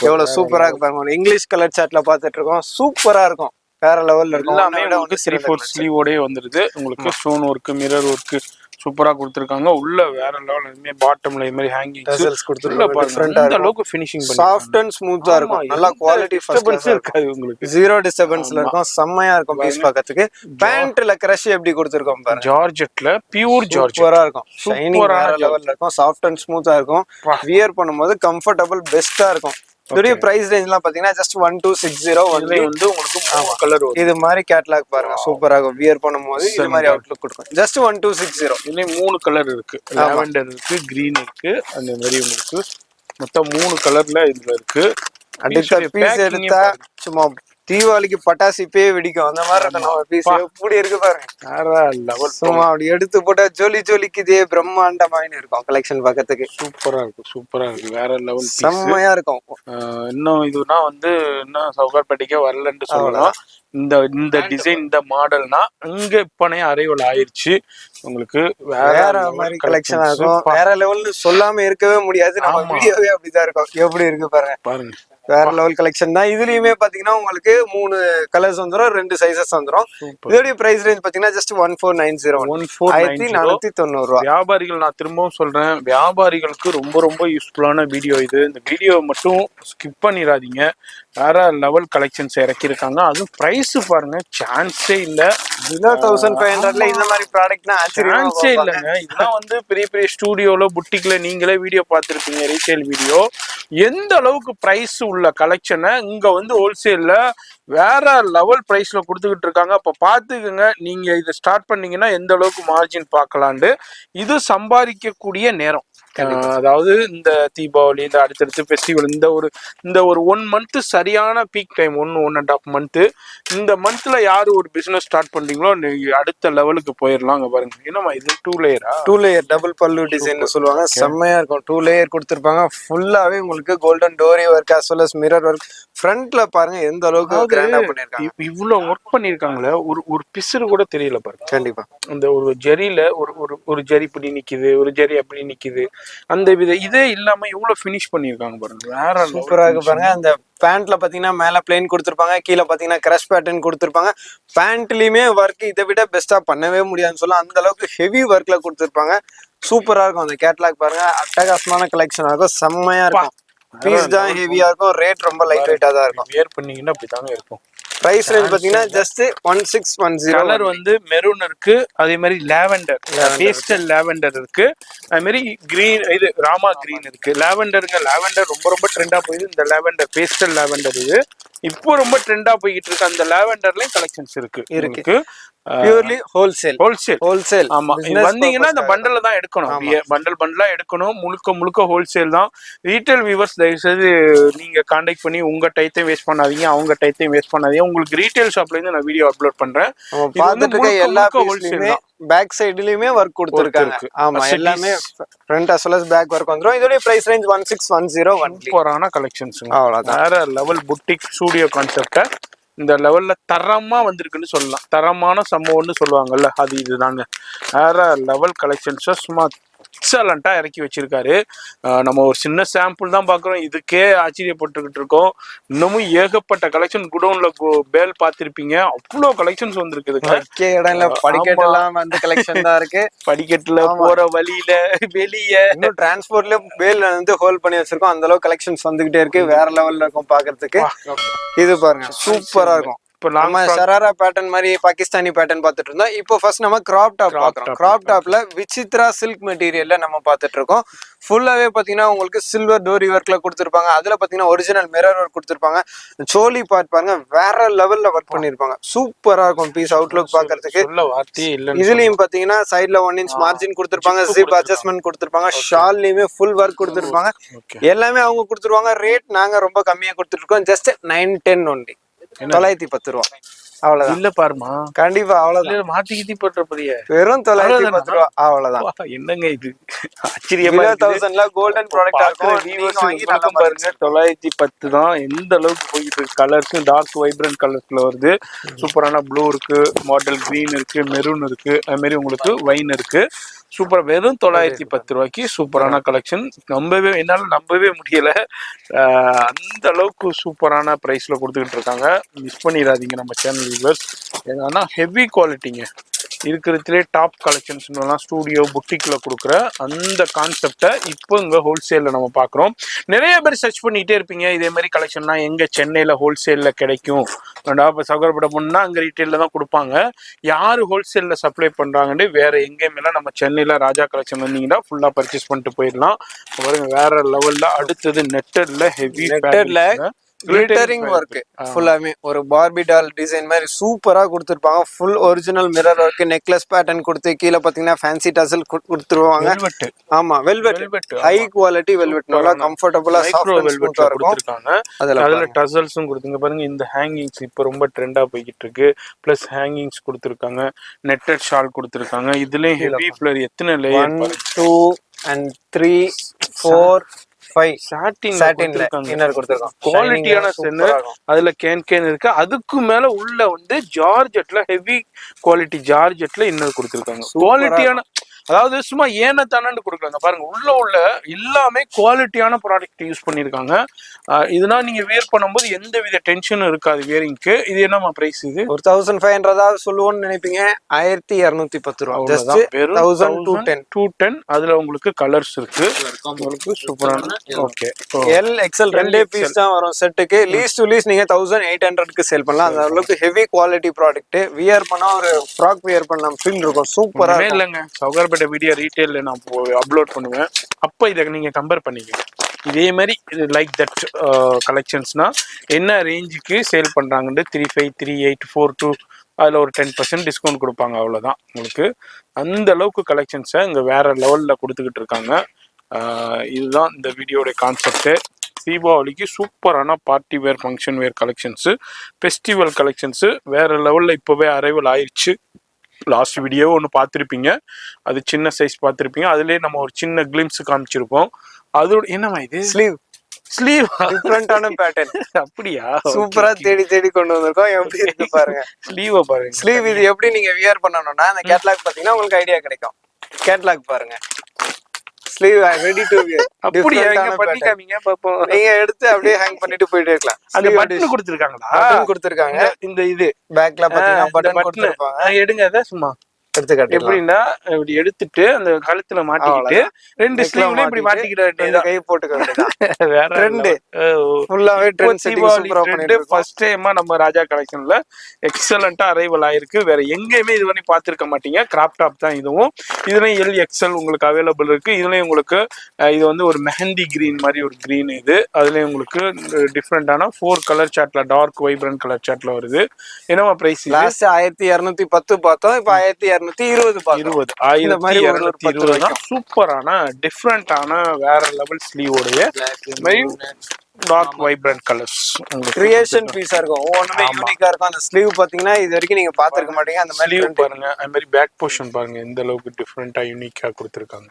எவ்வளவு சூப்பரா இருக்கு பாருங்க. இங்கிலீஷ் கலர் சார்ட்ல பாத்துட்டு இருக்கோம். சூப்பரா இருக்கும். வேற லெவல்ல இருக்கும். எல்லாமே உங்களுக்கு 3/4 ஸ்லீவோடே வந்துருது. உங்களுக்கு ஸ்டோன் ஒர்க், மிரர் ஒர்க் சூப்பரா கொடுத்திருக்காங்க. உள்ள வேற லெவல். இதுமே பாட்டம்ல இது மாதிரி ஹேங்கிங் டசல்ஸ் கொடுத்திருக்காங்க. டிஃபரண்டா இந்த அளவுக்கு ஃபினிஷிங் பண்ணி சாஃப்ட் அண்ட் ஸ்மூத்தா இருக்கும். நல்லா குவாலிட்டி டிஸ்டர்பன்ஸ் இருக்காது உங்களுக்கு. ஜீரோ டிஸ்டர்பன்ஸ்ல இருக்கும். செம்மையா இருக்கும் பீஸ் பார்க்கிறதுக்கு. பேண்ட்ல கிரஷ் எப்படி கொடுத்திருக்கோம் பாருங்க. ஜார்ஜெட்ல பியூர் ஜார்ஜெட் சூப்பரா இருக்கும். ஷைனிங் வேற லெவல்ல இருக்கும். சாஃப்ட் அண்ட் ஸ்மூத்தா இருக்கும். வியர் பண்ணும்போது கம்ஃபர்டபுள் பெஸ்டா இருக்கும். இதோட பிரைஸ் ரேஞ்ச்லாம் பாத்தீங்கன்னா ஜஸ்ட் 1260 வந்து உங்களுக்கு மூணு கலர் வரும். இது மாதிரி கேட்டலாக் பாருங்க. சூப்பரா இருக்கும். வியர் பண்ணும்போது இது மாதிரி அவுட்லுக் கொடுக்கும். ஜஸ்ட் 1260. இதுல மூணு கலர் இருக்கு. லாவெண்டர் இருக்கு, கிரீன் இருக்கு, அந்த மாதிரி உங்களுக்கு மொத்தம் 3 கலர்ல இதுல இருக்கு. அடுத்த பீஸ் எடுத்தா சும்மா தீபாவளிக்கு பட்டாசு இப்பயே வெடிக்கும் அந்த மாதிரி இருக்கும். நம்ம பீஸ் எப்படி இருக்கு பாருங்க. சும்மா அப்படி எடுத்து போட்டா ஜோலி ஜோலிக்குதே பிரம்மாண்டமாயின்னு இருக்கும். கலெக்ஷன் பக்கத்துக்கு சூப்பரா இருக்கு. சூப்பரா இருக்கு. வேற லெவல் செம்மையா இருக்கும். இன்னும் இதுனா வந்து இன்னும் சவுகார்பேட்டைக்கே வரலன்னு சொல்லலாம். இந்த டிசைன் இந்த மாடல்னா இங்க இப்பனே அரைவல் ஆயிருச்சு. உங்களுக்கு வேற மாதிரி கலெக்ஷன் இருக்கும். வேற லெவல்னு சொல்லாம இருக்கவே முடியாது. நம்ம வீடியோவே அப்படிதான் இருக்கும். எப்படி இருக்கு பாருங்க. வேற லெவல் கலெக்ஷன் தான். இதுலயுமே பாத்தீங்கன்னா உங்களுக்கு 3 கலர்ஸ் வந்துரும், 2 சைசஸ் வந்துரும். இதோட பிரைஸ் ரேஞ்ச் பாத்தீங்கன்னா ஜஸ்ட் 1490 1490 வியாபாரிகள். நான் திரும்பவும் சொல்றேன், வியாபாரிகளுக்கு ரொம்ப ரொம்ப யூஸ்ஃபுல்லான வீடியோ இது. இந்த வீடியோ மட்டும் ஸ்கிப் பண்ணிடாதீங்க. வேற லெவல் கலெக்ஷன்ஸ் இறக்கிருக்காங்க. அதுவும் பிரைஸ் பாருங்க, சான்ஸே இல்ல. 1500ல இந்த மாதிரி ப்ராடக்ட்னா சான்ஸே இல்லைங்க. இதெல்லாம் வந்து பெரிய பெரிய ஸ்டூடியோல புட்டிக்ல நீங்களே வீடியோ பார்த்திருப்பீங்க, ரீட்டைல் வீடியோ. எந்த அளவுக்கு பிரைஸ் உள்ள கலெக்ஷனை இங்க வந்து ஹோல்சேல்ல வேற லெவல் பிரைஸ்ல கொடுத்துக்கிட்டு இருக்காங்க. அப்ப பாத்துக்கோங்க, நீங்க இதை ஸ்டார்ட் பண்ணீங்கன்னா எந்த அளவுக்கு மார்ஜின் பார்க்கலாண்டு. இது சம்பாதிக்கக்கூடிய நேரம். அதாவது இந்த தீபாவளி, இந்த அடுத்தடுத்து ஃபெஸ்டிவல், இந்த ஒரு 1 மந்த் சரியான பீக் டைம். 1.5 மந்த். இந்த மந்த்ல யாரு ஒரு பிசினஸ் ஸ்டார்ட் பண்றீங்களோ அடுத்த லெவலுக்கு போயிடலாம். பாருங்க, என்னமா இது 2 லேயரா? 2 லேயர் டபுள் பல்லு டிசைன் சொல்லுவாங்க. செம்மையா இருக்கும். 2 லேயர் கொடுத்திருப்பாங்க. ஃபுல்லாவே உங்களுக்கு கோல்டன் டோரி work as well as mirror work. ஃப்ரண்ட்ல பாருங்க எந்த அளவுக்கு கிராண்டா பண்ணிருக்காங்க. இவ்வளவு ஒர்க் பண்ணிருக்காங்களே, ஒரு பிசுறு கூட தெரியல பாருங்க. கண்டிப்பா அந்த ஒரு ஜரியில ஒரு ஜரி இப்படி நிக்குது, ஒரு ஜரி அப்படி நிக்குது. அந்த இதே இல்லாம எவ்வளவு ஃபினிஷ் பண்ணிருக்காங்க பாருங்க. வேற சூப்பரா இருக்கு பாருங்க. அந்த பேண்ட்ல பாத்தீங்கன்னா மேல பிளைன் கொடுத்திருப்பாங்க, கீழே பாத்தீங்கன்னா கிரஷ் பேட்டர்ன் கொடுத்திருப்பாங்க. பேண்ட்லயுமே ஒர்க் இதை விட பெஸ்டா பண்ணவே முடியாதுன்னு சொல்ல அந்த அளவுக்கு ஹெவி ஒர்க்ல கொடுத்திருப்பாங்க. சூப்பரா இருக்கும். அந்த கேட்லாக் பாருங்க, அட்டகாசமான கலெக்ஷன் இருக்கும். செம்மையா இருக்கும். பீஸ் தான் ஹெவியா இருக்கும். ரேட் ரொம்ப லைட் வெயிட்டா தான் இருக்கும். வியர் பண்ணீங்கன்னா அப்படிதாங்க இருக்கும். பிரைஸ் ரேஞ்ச் பாத்தீங்கன்னா ஜஸ்ட் 1610. கலர் வந்து மெரூன் இருக்கு, அதே மாதிரி லாவெண்டர், பேஸ்டல் லாவெண்டர் இருக்கு, அதே மாதிரி கிரீன், இது ராமா கிரீன் இருக்கு. லாவெண்டருங்க, லாவெண்டர் ரொம்ப ரொம்ப ட்ரெண்டா போயிது. இந்த லாவெண்டர் பேஸ்டல் லாவெண்டர் இது இப்போ ரொம்ப ட்ரெண்டா போயிட்டு இருக்கு. அந்த லாவெண்டர்லயும் கலெக்ஷன்ஸ் இருக்கு. Purely wholesale. ஆமா, வந்தீங்கன்னா இந்த பண்டல்ல தான் எடுக்கணும். பண்டலா எடுக்கணும். முழுக்க ஹோல்சேல் தான். ரீட்டைல் வியூவர்ஸ் தயவு செய்து நீங்க கான்டாக்ட் பண்ணி உங்க டைத்தையும் வேஸ்ட் பண்ணாதீங்க, அவங்க டைத்தையும் வேஸ்ட் பண்ணாதீங்க. உங்களுக்கு ரீட்டைல் ஷாப்ல இருந்து நான் வீடியோ அப்லோட் பண்றேன். எல்லா ஹோல்சேல் தான். பேக் சைடுலயுமே ஒர்க் கொடுத்திருக்காங்க. ஆமா, எல்லாமே front as well as back work வந்துரும். இதோட பிரைஸ் ரேஞ்ச் 1610 ஒன்லி. சூப்பரான கலெக்ஷன்ஸ். அவ்வளவுதான். வேற லெவல் புட்டிக் ஸ்டூடியோ கான்செப்ட் இந்த லெவல்ல தரமா வந்திருக்குன்னு சொல்லலாம். தரமான சம்பவம்னு சொல்லுவாங்கல்ல, அது இதுதாங்க. வேற லெவல் கலெக்ஷன்ஸ் சும்மா எக்ஸலண்டா இறக்கி வச்சிருக்காரு. நம்ம ஒரு சின்ன சாம்பிள் தான் பாக்குறோம். இதுக்கே ஆச்சரியப்பட்டுக்கிட்டு இருக்கோம். இன்னமும் ஏகப்பட்ட கலெக்ஷன் குடோன்ல பேல் பாத்திருப்பீங்க. அவ்வளவு கலெக்ஷன்ஸ் வந்திருக்குது. படிக்கட்டுலாம் வந்து கலெக்ஷன் தான் இருக்கு. படிக்கட்டுல போற வழியில வெளியே இன்னும் டிரான்ஸ்போர்ட்ல பேல் வந்து ஹோல்ட் பண்ணி வச்சிருக்கோம். அந்த அளவுக்கு கலெக்ஷன்ஸ் வந்துகிட்டே இருக்கு. வேற லெவல்ல இருக்கும் பாக்குறதுக்கு. இது பாருங்க, சூப்பரா இருக்கும். நம்ம ஷராரா பேட்டர்ன் மாதிரி பாகிஸ்தானி பேட்டர்ன் பார்த்துட்டு இருந்தோம். இப்போ ஃபர்ஸ்ட் நம்ம கிராப் டாப் பார்க்குறோம். கிராப் டாப்ல விசித்ரா சில்க் மெட்டீரியல்ல நம்ம பார்த்துட்டு இருக்கோம். ஃபுல்லாவே பாத்தீங்கன்னா உங்களுக்கு சில்வர் டோரி ஒர்க்ல கொடுத்துருப்பாங்க. அதுல பாத்தீங்கன்னா ஒரிஜினல் மிரர் ஒர்க் கொடுத்துருப்பாங்க. சோலி பார்ட் பாருங்க, வேற லெவல்ல ஒர்க் பண்ணிருப்பாங்க. சூப்பரா இருக்கும் பீஸ் அவுட்லுக் பாக்குறதுக்கு. இதுலயும் பாத்தீங்கன்னா சைட்ல 1 இன்ச் மார்ஜின் கொடுத்துருப்பாங்க. ஜிப் அட்ஜஸ்ட்மெண்ட் கொடுத்துருப்பாங்க. ஷால்லயுமே ஃபுல் ஒர்க் கொடுத்துருப்பாங்க. எல்லாமே அவங்க கொடுத்துருவாங்க. ரேட் நாங்க ரொம்ப கம்மியா கொடுத்துட்டு இருக்கோம். Just 910 only. 910 ரூபா. அவ்வளவுதான். இல்ல பாருமா, கண்டிப்பா அவ்வளவுதான். இல்ல மாத்தி கித்தி போட்டுறப்படியே வெறும் 910 ரூபா அவ்வளவுதான். என்னங்க இது ஆச்சரியமா பிலோ இருக்குது. 1000ல கோல்டன் ப்ராடக்டா இருக்கும். நீங்க வாங்கி நல்லா பாருங்க 910 தான். எந்த அளவுக்கு போயிட்டு இருக்கு. கலர்ஸ் டார்க் வைப்ரண்ட் கலர்ஸ்ல வருது. சூப்பரான ப்ளூ இருக்கு, மாடல் கிரீன் இருக்கு, மெரூன் இருக்கு, அது மாதிரி உங்களுக்கு வைன் இருக்கு. சூப்பர். வெறும் 910 ரூபாய்க்கு சூப்பரான கலெக்ஷன். என்னால நம்பவே முடியல. அந்த அளவுக்கு சூப்பரான பிரைஸ்ல கொடுத்துக்கிட்டு இருக்காங்க. மிஸ் பண்ணிடாதீங்க நம்ம சேனல் வியூவர்ஸ். ஏன்னா ஹெவி குவாலிட்டிங்க. இருக்கிறதுலே டாப் கலெக்ஷன்ஸ்லாம் ஸ்டூடியோ புட்டிக்ல கொடுக்குற அந்த கான்செப்டை இப்போ இங்கே ஹோல்சேலில் நம்ம பார்க்குறோம். நிறைய பேர் சர்ச் பண்ணிகிட்டே இருப்பீங்க இதே மாதிரி கலெக்ஷன்லாம் எங்கே சென்னையில் ஹோல்சேலில் கிடைக்கும். இப்போ சகோதரப்பட்ட பொண்ணுனா அங்கே ரீட்டெயிலில் தான் கொடுப்பாங்க. யார் ஹோல்சேலில் சப்ளை பண்ணுறாங்கன்னு வேறு எங்கேயுமே நம்ம சென்னையில் ராஜா கலெக்ஷன் வந்தீங்கன்னா ஃபுல்லாக பர்ச்சேஸ் பண்ணிட்டு போயிடலாம். பாருங்க வேற லெவலில். அடுத்தது நெட்டடில் ஹெவி நெட்டட்ல கிளிட்டரிங் ஒர்க் ஃபுல்லாமே ஒரு பார்பி டால் டிசைன் மாதிரி சூப்பரா கொடுத்துருப்பாங்க. Full original mirror work, necklace pattern கொடுத்து கீழே பாத்தீங்கன்னா ஃபேன்சி டசல் கொடுத்துருவாங்க. ஆமா வெல்வெட், ஹை குவாலிட்டி வெல்வெட், நல்லா கம்ஃபர்டபுளா சாஃப்ட் அண்ட் ஸ்மூத்தா இருக்கும். அதுல டசல்ஸும் கொடுத்துங்க பாருங்க. இந்த ஹேங்கிங்ஸ் இப்போ ரொம்ப ட்ரெண்டா போய்கிட்டு இருக்கு. பிளஸ் ஹேங்கிங்ஸ் கொடுத்துருக்காங்க, நெட்டட் ஷால் கொடுத்துருக்காங்க. இதுலயும் ஹெவி ஃபிளர். எத்தனை லேயர்? 1 2 and 3 4 5 சாட்டின்ல இன்னர் கொடுத்திருக்கோம். குவாலிட்டியான சென்னு. அதுல கேன் இருக்கு. அதுக்கு மேல உள்ள வந்து ஜார்ஜெட்ல ஹெவி குவாலிட்டி ஜார்ஜெட்ல இன்னர் கொடுத்திருக்காங்க. குவாலிட்டியான, அதாவது சும்மா ஏன தானு கொடுக்குறாங்க பாருங்க. உள்ள எல்லாமே குவாலிட்டியான ப்ராடக்ட் யூஸ் பண்ணிருக்காங்க. இதெல்லாம் நீங்க வேர் பண்ணும்போது எந்த வித டென்ஷனும் இருக்காது வேரிங்க்கு. இது என்னமா பிரைஸ்? இது ஒரு 1500 சொல்லுவோம்னு நினைப்பீங்க. 1210 ரூபா. ஜஸ்ட் 1210. அதுல உங்களுக்கு கலர்ஸ் இருக்கு. உங்களுக்கு சூப்பரான ஓகே எல் எக்ஸ்எல் ரெண்டே பீஸ் தான் வரும் செட்டுக்கு. லீஸ்ட் டு லீஸ்ட் நீங்க 1800க்கு சேல் பண்ணலாம். அந்த அளவுக்கு ஹெவி குவாலிட்டி ப்ராடக்ட். வியர் பண்ணா ஒரு ஃப்ராக் வியர் பண்ண ஃபீல் இருக்கும். சூப்பரா இல்லைங்க. சௌகர்பேட்டை வீடியோ ரீட்டெயில நான் அப்லோட் பண்ணுவேன். அப்போ இதை நீங்க கம்பேர் பண்ணிக்கங்க. இதே மாதிரி லைக் தட் கலெக்ஷன்ஸ்னா என்ன ரேஞ்சுக்கு சேல் பண்றாங்கன்னு 35 38 42 அதில் ஒரு 10% டிஸ்கவுண்ட் கொடுப்பாங்க. அவ்வளோதான் உங்களுக்கு. அந்த அளவுக்கு கலெக்ஷன்ஸை இங்கே வேற லெவலில் கொடுத்துக்கிட்டு இருக்காங்க. இதுதான் இந்த வீடியோட கான்செப்ட்டு. தீபாவளிக்கு சூப்பரான பார்ட்டி வேர், ஃபங்க்ஷன் வேர் கலெக்ஷன்ஸு, ஃபெஸ்டிவல் கலெக்ஷன்ஸு வேற லெவலில் இப்போவே அரைவல் ஆயிடுச்சு. லாஸ்ட் வீடியோ ஒன்று பார்த்துருப்பீங்க. அது சின்ன சைஸ் பார்த்துருப்பீங்க. அதுலேயே நம்ம ஒரு சின்ன கிளிம்ஸ் காமிச்சிருப்போம். அதோட என்னமா இது ஸ்லீவ் டிஃபரெண்டான பேட்டர்ன். அப்படியா? சூப்பரா தேடி கொண்டு வந்திருக்கோம். எப்படி இருக்கு பாருங்க. ஸ்லீவ பாருங்க. ஸ்லீவ் இது எப்படி நீங்க வியர் பண்ணணும்னா அந்த கேட்லாக் பாத்தீங்கன்னா உங்களுக்கு ஐடியா கிடைக்கும். கேட்லாக் பாருங்க. Sleeve ready to wear. அப்படியே எங்க பண்ணி காமிங்க பாப்போம். நீங்க எடுத்து அப்படியே ஹேங் பண்ணிட்டு போயிட்டே இருக்கலாம். அந்த பட்டன் கொடுத்திருக்காங்களா? பட்டன் கொடுத்திருக்காங்க. இந்த இது பேக்ல பாத்தீங்கன்னா பட்டன் கொடுத்திருப்பாங்க. எடுங்க அத சும்மா எடுத்துக்காட்டு. எப்படின்னா இப்படி எடுத்துட்டு அந்த கழுத்துல மாட்டிக்கிட்டு ரெண்டு ஸ்லீவ்லயும் இப்படி மாட்டிக்கிட வேண்டியது. கை போட்டுக்க வேண்டியதான். வேற ட்ரெண்ட் ஃபுல்லாவே ட்ரெண்ட் செட்டிங் சூப்பரா பண்ணிட்டு ஃபர்ஸ்ட் டைமா நம்ம ராஜா கலெக்ஷன்ல எக்ஸலென்ட்டா அரைவல் ஆயிருக்கு. வேற எங்கேயுமே இது பண்ணி பார்த்திருக்க மாட்டீங்க. கிராப் டாப் தான் இதுவும். இதுலயும் எல் எக்ஸ்எல் உங்களுக்கு அவைலபிள் இருக்கு. இதுலயும் உங்களுக்கு இது வந்து ஒரு மெஹந்தி கிரீன் மாதிரி ஒரு கிரீன். இது அதுலயும் உங்களுக்கு டிஃப்ரெண்டான 4 கலர் சார்ட்ல டார்க் வைப்ரண்ட் கலர் சார்ட்ல வருது. என்னவா பிரைஸ்? லாஸ்ட் 1210 பார்த்தோம். இப்போ 1220 சூப்பரான டிஃப்ரெண்டான வேற லெவல் ஸ்லீவோடைய டார்க் வைப்ரண்ட் கலர்ஸ் கிரியேஷன் பீஸா இருக்கும். ஒவ்வொன்றுமே யூனிக்கா இருக்கும். அந்த ஸ்லீவ் பாத்தீங்கன்னா இது வரைக்கும் நீங்க பாத்துருக்க மாட்டீங்க. அந்த மாதிரி பாருங்க. அது மாதிரி பேக் போர்ஷன் பாருங்க எந்த அளவுக்கு டிஃப்ரெண்டா யூனிக்கா கொடுத்துருக்காங்க.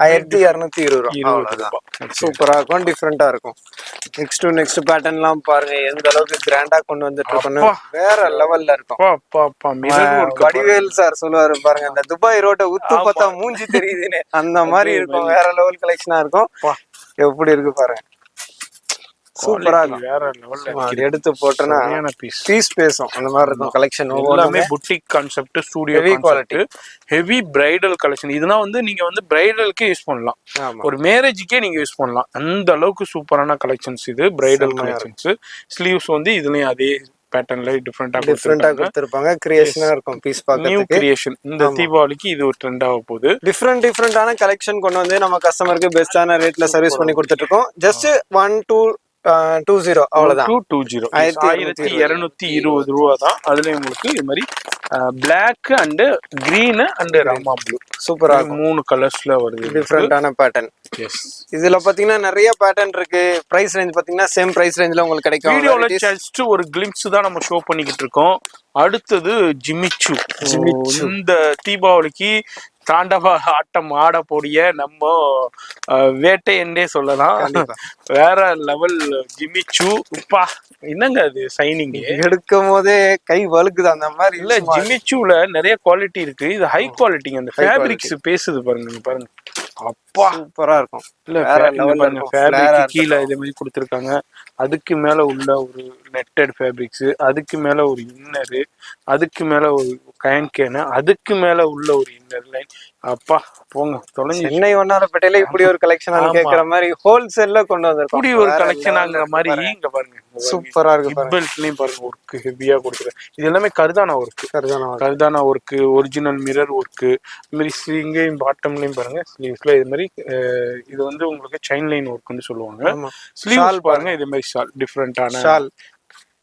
1220 ரூபா. சூப்பரா இருக்கும். டிஃப்ரெண்டா இருக்கும். நெக்ஸ்ட் பேட்டர்ன்லாம் பாருங்க எந்த அளவுக்கு கிராண்டா கொண்டு வந்துட்டு இருக்கோம். வேற லெவல்ல இருக்கும். வடிவேல் சார் சொல்லுவாரு பாருங்க, இந்த துபாய் ரோட்டை உத்து பார்த்தா மூஞ்சி தெரியுதுன்னு அந்த மாதிரி இருக்கும். வேற லெவல் கலெக்ஷனா இருக்கும். எப்படி இருக்கு பாருங்க. சூப்பரா வேற லெவல்ல எடுத்து போட்டனா பீஸ் பேசும். அந்த மாதிரி இருக்கும் கலெக்ஷன். எல்லாமே boutique concept, studio concept, heavy bridal collection. இதெல்லாம் வந்து நீங்க வந்து பிரைடலுக்கே யூஸ் பண்ணலாம். ஒரு மேரேஜுக்கே நீங்க யூஸ் பண்ணலாம். அந்த அளவுக்கு சூப்பரான கலெக்ஷன்ஸ் இது பிரைடல் கலெக்ஷன்ஸ். ஸ்லீவ்ஸ் வந்து இதுலயும் அதே பேட்டர்ன்ல டிஃபரெண்டா கொடுத்திருப்பாங்க. கிரியேஷனா இருக்கும். பீஸ் பார்க்க நியூ கிரியேஷன். இந்த தீபாவளிக்கு இது ஒரு ட்ரெண்ட் ஆக போகுது. டிஃப்ரெண்டான கலெக்ஷன் கொண்டு வந்து நம்ம கஸ்டமருக்கு பெஸ்டான ரேட்ல சர்வீஸ் பண்ணி கொடுத்துட்டு இருக்கோம். ஜஸ்ட் 1220 அவ்வளவுதான். 1220 ரூபா தான். அதுல உங்களுக்கு இது மாதிரி black and green and Rama blue சூப்பரா 3 கலர்ஸ்ல வருது. டிஃப்ரெண்டான பேட்டர்ன். எஸ். இதுல பாத்தீங்கன்னா நிறைய பேட்டர்ன் இருக்கு. பிரைஸ் ரேஞ்ச் பாத்தீங்கன்னா சேம் பிரைஸ் ரேஞ்ச்ல உங்களுக்கு கிடைக்கும். வீடியோல ஜஸ்ட் ஒரு கிளிம்ஸ் தான் நம்ம ஷோ பண்ணிக்கிட்டு இருக்கோம். அடுத்தது ஜிமிச்சு. இந்த தீபாவளிக்கு தாண்டவ ஆட்டம் ஆடக்கூடிய நம்ம வேட்டை என்றே சொல்லலாம். வேற லெவல் ஜிமிச்சு. உப்பா என்னங்க அது சைனிங் எடுக்கும் போதே கை வழுக்குது அந்த மாதிரி. இல்ல ஜிமிச்சுல நிறைய குவாலிட்டி இருக்கு. இது ஹை குவாலிட்டிங்க. அந்த ஃபேப்ரிக்ஸ் பேசுது பாருங்க பாருங்க. அப்பா சூப்பரா இருக்கும். இல்ல ஃபேப்ரிக் கீழே இதே மாதிரி கொடுத்துருக்காங்க. அதுக்கு மேல உள்ள ஒரு நெட்டட் ஃபேப்ரிக்ஸ், அதுக்கு மேல ஒரு இன்னரு, அதுக்கு மேல ஒரு கேன், அதுக்கு மேல உள்ள ஒரு இன்னர் லைன். அப்பா போங்க தொலைஞ்சு. சென்னை வண்ணாரப்பேட்டையில இப்படி ஒரு கலெக்ஷன் கேட்கற மாதிரி ஹோல்சேல்ல கொண்டு வந்திருக்கோம். இப்படி ஒரு கலெக்ஷனாங்கிற மாதிரி இங்க பாருங்க. சூப்பரா இருக்கு. பெல்ட்லயும் பாருங்க ஒர்க் ஹெவியா கொடுத்துருக்கேன். இது எல்லாமே kardana work. கர்தானா work, original mirror work. இது மாதிரி இங்கேயும் பாட்டம்லயும் பாருங்க ஸ்லீவ்ஸ்ல இது மாதிரி. இது வந்து உங்களுக்கு செயின் லைன் ஒர்க்னு சொல்லுவாங்க. ஸ்லீவ்ஸ் பாருங்க இது மாதிரி ஷால் டிஃபரெண்டான ஷால்.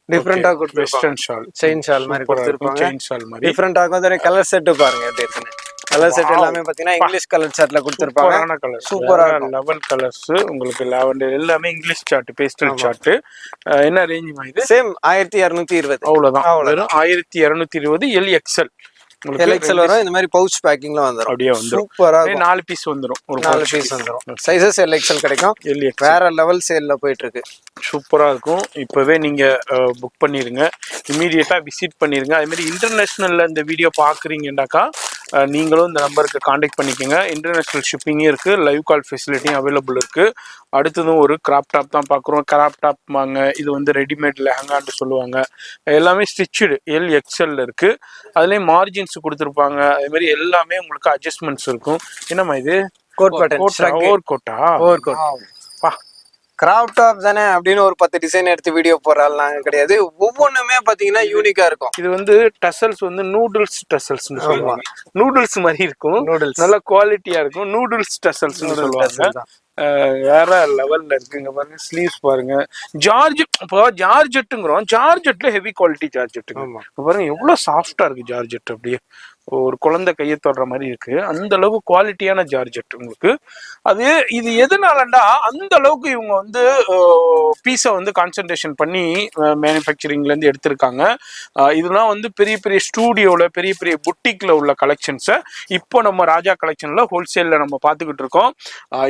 டிஃபரெண்டா கொடுத்து வெஸ்டர்ன் ஷால், செயின் ஷால் மாதிரி கொடுத்திருப்பாங்க. செயின் ஷால் மாதிரி டிஃபரெண்டா இருக்கும். கலர் செட் பாருங்க எப்படி இருக்குன்னு. கலர் செட் எல்லாமே பாத்தீங்கன்னா இங்கிலீஷ் கலர் சார்ட்ல கொடுத்திருப்பாங்க. சூப்பரா 11 கலர்ஸ் உங்களுக்கு. லாவெண்டர் எல்லாமே இங்கிலீஷ் சார்ட், பேஸ்டல் சார்ட். என்ன ரேஞ்ச் இது? சேம் 1220. அவ்வளவுதான். வெறும் 1220 LXL. LXL வரும். இந்த மாதிரி பவுச் பேக்கிங்ல வந்துரும். அப்படியே வந்துரும். சூப்பரா 4 பீஸ் வந்துரும். ஒரு 4 பீஸ் வந்துரும். சைஸஸ் LXL கிடைக்கும். வேற லெவல் சேல்ல போயிட்டு இருக்கு. சூப்பரா இருக்கும். இப்பவே நீங்க புக் பண்ணிருங்க. இமீடியட்டா விசிட் பண்ணிருங்க. அதே மாதிரி இன்டர்நேஷனல்ல இந்த வீடியோ பாக்குறீங்கன்னாக்கா நீங்களும் இந்த நம்பருக்கு காண்டாக்ட் பண்ணிக்கோங்க. இன்டர்நேஷனல் ஷிப்பிங்கும் இருக்கு. லைவ் கால் ஃபெசிலிட்டியும் அவைலபிள் இருக்கு. அடுத்ததும் ஒரு கிராப் டாப் தான் பார்க்குறோம். கிராப் டாப் வாங்க. இது வந்து ரெடிமேட் லெஹங்கான்னு சொல்லுவாங்க. எல்லாமே ஸ்டிச்சுடு LXL இருக்கு. அதுலேயும் மார்ஜின்ஸ் கொடுத்துருப்பாங்க. அதே மாதிரி எல்லாமே உங்களுக்கு அட்ஜஸ்ட்மெண்ட்ஸ் இருக்கும். என்னம்மா இது? Coat pattern. ஓவர் கோட்டா? Over coat. கிராப் டாப் தானே அப்படின்னு ஒரு 10 டிசைன் எடுத்து வீடியோ போடுறாள் நாங்க கிடையாது. ஒவ்வொன்றுமே பாத்தீங்கன்னா யூனிக்கா இருக்கும். இது வந்து டசல்ஸ் வந்து நூடுல்ஸ் டசல்ஸ் சொல்லுவாங்க. நூடுல்ஸ் மாதிரி இருக்கும். நூடுல்ஸ் நல்ல குவாலிட்டியா இருக்கும். நூடுல்ஸ் டசல்ஸ் சொல்லுவாங்க. வேற லெவல்ல இருக்குங்க பாருங்க. ஸ்லீவ்ஸ் பாருங்க. இப்போ ஜார்ஜெட்டுங்கிறோம். ஜார்ஜெட்ல ஹெவி குவாலிட்டி ஜார்ஜெட்டுங்க. பாருங்க எவ்வளவு சாஃப்டா இருக்கு ஜார்ஜெட். அப்படியே ஒரு குழந்தை கையை தொடுற மாதிரி இருக்கு. அந்த அளவுக்கு குவாலிட்டியான ஜார்ஜெட் உங்களுக்கு. அது இது எதனாலண்டா அந்த அளவுக்கு இவங்க வந்து பீஸை வந்து கான்சென்ட்ரேஷன் பண்ணி மேனுஃபேக்சரிங்ல இருந்து எடுத்திருக்காங்க. இதெல்லாம் வந்து பெரிய பெரிய ஸ்டூடியோல பெரிய பெரிய புட்டிக்ல உள்ள கலெக்ஷன்ஸை இப்போ நம்ம ராஜா கலெக்ஷன்ல ஹோல்சேல்ல நம்ம பார்த்துக்கிட்டு இருக்கோம்.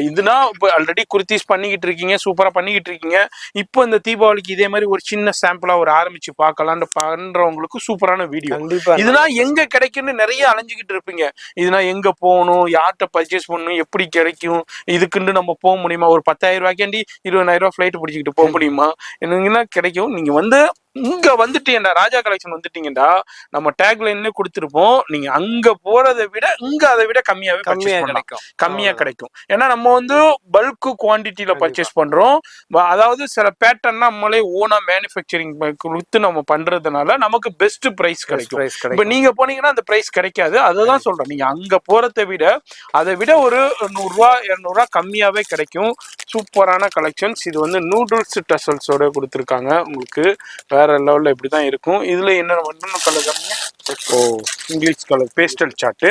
இதுனா இப்போ ஆல்ரெடி குர்த்திஸ் பண்ணிக்கிட்டு இருக்கீங்க, சூப்பரா பண்ணிக்கிட்டு இருக்கீங்க. இப்போ இந்த தீபாவளிக்கு இதே மாதிரி ஒரு சின்ன சாம்பிளா ஒரு ஆரம்பிச்சு பார்க்கலான்னு பண்றவங்களுக்கு சூப்பரான வீடியோ. இதெல்லாம் எங்க கிடைக்குன்னு நிறைய அலைஞ்சுக்கிட்டு இருப்பீங்க. இதுனா எங்க போகணும், யார்கிட்ட பர்ச்சேஸ் பண்ணணும், எப்படி கிடைக்கும், இதுக்குன்னு நம்ம போக முடியுமா? ஒரு 10,000 ரூபாய்க்காண்டி 20,000 ரூபாய் ஃபிளைட் பிடிச்சிக்கிட்டு போக முடியுமா? என்னங்கன்னா கிடைக்கும். நீங்க வந்து இங்க வந்துட்டீங்கடா, ராஜா கலெக்ஷன் வந்துட்டீங்கடா, நம்ம டேக் லைன்ல கொடுத்துருப்போம். நீங்க அங்க போறதை விட இங்க அதை விட கம்மியா கிடைக்கும். ஏன்னா நம்ம வந்து பல்க் குவான்டிட்டியில பர்ச்சேஸ் பண்றோம். அதாவது சில பேட்டர்ன் நம்மளே ஓனா மேனுஃபேக்சரிங் கொடுத்து நம்ம பண்றதுனால நமக்கு பெஸ்ட் பிரைஸ் கிடைக்கும். இப்ப நீங்க போனீங்கன்னா அந்த பிரைஸ் கிடைக்காது. அதுதான் சொல்றேன். நீங்க அங்க போறதை விட அதை விட ஒரு 100 ரூபாய் 200 ரூபாய் கம்மியாவே கிடைக்கும். சூப்பரான கலெக்ஷன்ஸ். இது வந்து நூடுல்ஸ் டசல்ஸோட கொடுத்துருக்காங்க உங்களுக்கு. வேற லெவல்ல இப்படிதான் இருக்கும். இதுல என்ன கலர்? இங்கிலீஷ் கலர் பேஸ்டல் சார்ட்.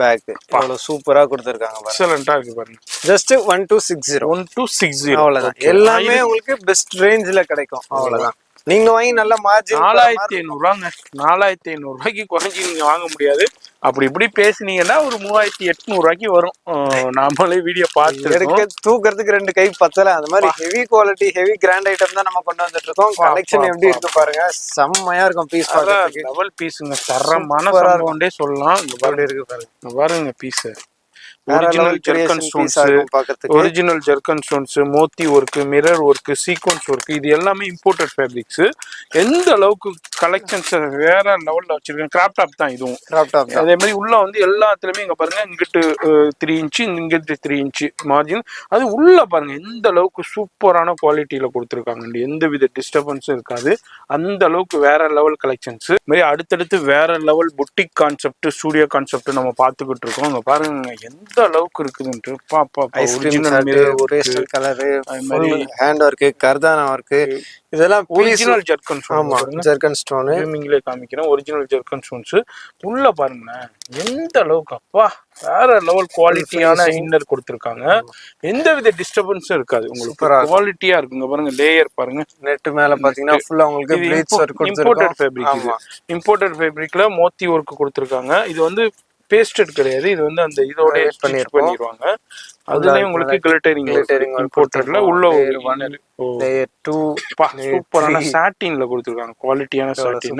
பேக் அவ்வளவு சூப்பரா கொடுத்திருக்காங்க. எக்ஸலென்ட்டா இருக்கு பாருங்க. ஜஸ்ட் 1260 அவ்வளவுதான். எல்லாமே உங்களுக்கு பெஸ்ட் ரேஞ்ச்ல கிடைக்கும். அவ்வளவுதான். நீங்க வாங்கி நல்ல மார்ஜின் 4500 ரூபாங்க. 4500 ரூபாய்க்கு குறைஞ்சி நீங்க வாங்க முடியாது. அப்படி இப்படி பேசுனீங்கன்னா ஒரு 3800 ரூபாய்க்கு வரும். நாமளே வீடியோ பார்த்து தூக்குறதுக்கு 2 கை பத்தல. அந்த மாதிரி heavy quality heavy grand item தான் நம்ம கொண்டு வந்துட்டு இருக்கோம். கலெக்ஷன் எப்படி இருக்கு பாருங்க. செம்மையா இருக்கும். பீஸ் பாருங்க. டபுள் பீஸுங்க. தரமான சம்பவம்னே சொல்லலாம். இருக்கு பாருங்க piece. Original zircon stones, moti work, mirror work, sequins work, இது எல்லாமே இம்போர்ட்டட் ஃபேப்ரிக்ஸ். எந்த அளவுக்கு கலெக்ஷன்ஸ் வேற லெவல்ல வச்சிருக்கேன். கிராப் டாப் தான் இதுவும். அதே மாதிரி உள்ள வந்து எல்லாத்துலயுமே இங்க பாருங்க, இங்கிட்டு 3 இன்ச்சு, இங்கிட்டு 3 இன்ச்சு மார்ஜின். அது உள்ள பாருங்க எந்த அளவுக்கு சூப்பரான குவாலிட்டியில கொடுத்துருக்காங்க. எந்த வித டிஸ்டர்பன்ஸும் இருக்காது. அந்த அளவுக்கு வேற லெவல் கலெக்ஷன்ஸ். மாதிரி அடுத்தடுத்து வேற level boutique concept, studio concept நம்ம பார்த்துக்கிட்டு இருக்கோம். அங்க பாருங்க எந்த எந்த அளவுக்கு இருக்குதுன்ட்டு பாப்பா ஐஸ்கிரீம் ஒரிஜினல் சார்ட், மிரர் ஒர்க் பேஸ்டல் கலர், அது ஃபுல் மாதிரி ஹேண்ட் ஒர்க், கர்தானா ஒர்க், இதெல்லாம் ஒரிஜினல் ஜர்க்கன் ஆமா ஸ்டோன்ஸ் ஜெர்கன் ஸ்டோன். ஜூமிங்லேயே காமிக்கிறேன். ஒரிஜினல் ஜர்க்கன் ஸ்டோன்ஸ் உள்ள பாருங்களேன் எந்த அளவுக்கு அப்பா வேற லெவல் குவாலிட்டியான இன்னர் கொடுத்துருக்காங்க. எந்த வித டிஸ்டர்பன்ஸும் இருக்காது உங்களுக்கு. குவாலிட்டியா இருக்குங்க பாருங்க. லேயர் பாருங்க. நெட் மேல பாத்தீங்கன்னா ஃபுல்லா உங்களுக்கு ப்ளீட்ஸ் ஒர்க் கொடுத்திருக்காங்க. Imported fabric. இது இம்போர்ட்டட் ஃபேப்ரிக்ல மோத்தி ஒர்க் கொடுத்துருக்காங்க. இது வந்து பேஸ்டட் கிடையாது. இது வந்து அந்த இதோட ஸ்டிச் பண்ணிடுவாங்க. அதுலயும் உங்களுக்கு கிளிட்டரிங் இம்போர்ட்டட்ல உள்ள லேயர் 2 சூப்பரான சாட்டின்ல கொடுத்துருக்காங்க. குவாலிட்டியான சாட்டின்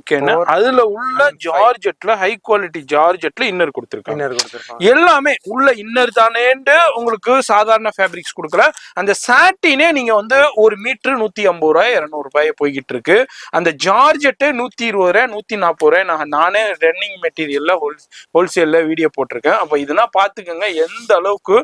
கேன். அதுல உள்ள ஜார்ஜெட்ல ஹை குவாலிட்டி ஜார்ஜெட்ல இன்னர் கொடுத்துருக்காங்க. எல்லாமே உள்ள இன்னர் தானேண்டு உங்களுக்கு சாதாரண ஃபேப்ரிக்ஸ் கொடுக்கல. அந்த சாட்டினே நீங்க வந்து ஒரு மீட்டர் 150 ரூபாய் 200 ரூபாய் போய்கிட்டு இருக்கு. அந்த ஜார்ஜெட்டு 120 ரூபாய் 140 ரூபாய். நானே ரன்னிங் மெட்டீரியல்ல ஹோல்சேல்ல வீடியோ போட்டிருக்கேன். அப்ப இதெல்லாம் பாத்துக்கோங்க எந்த அளவுக்கு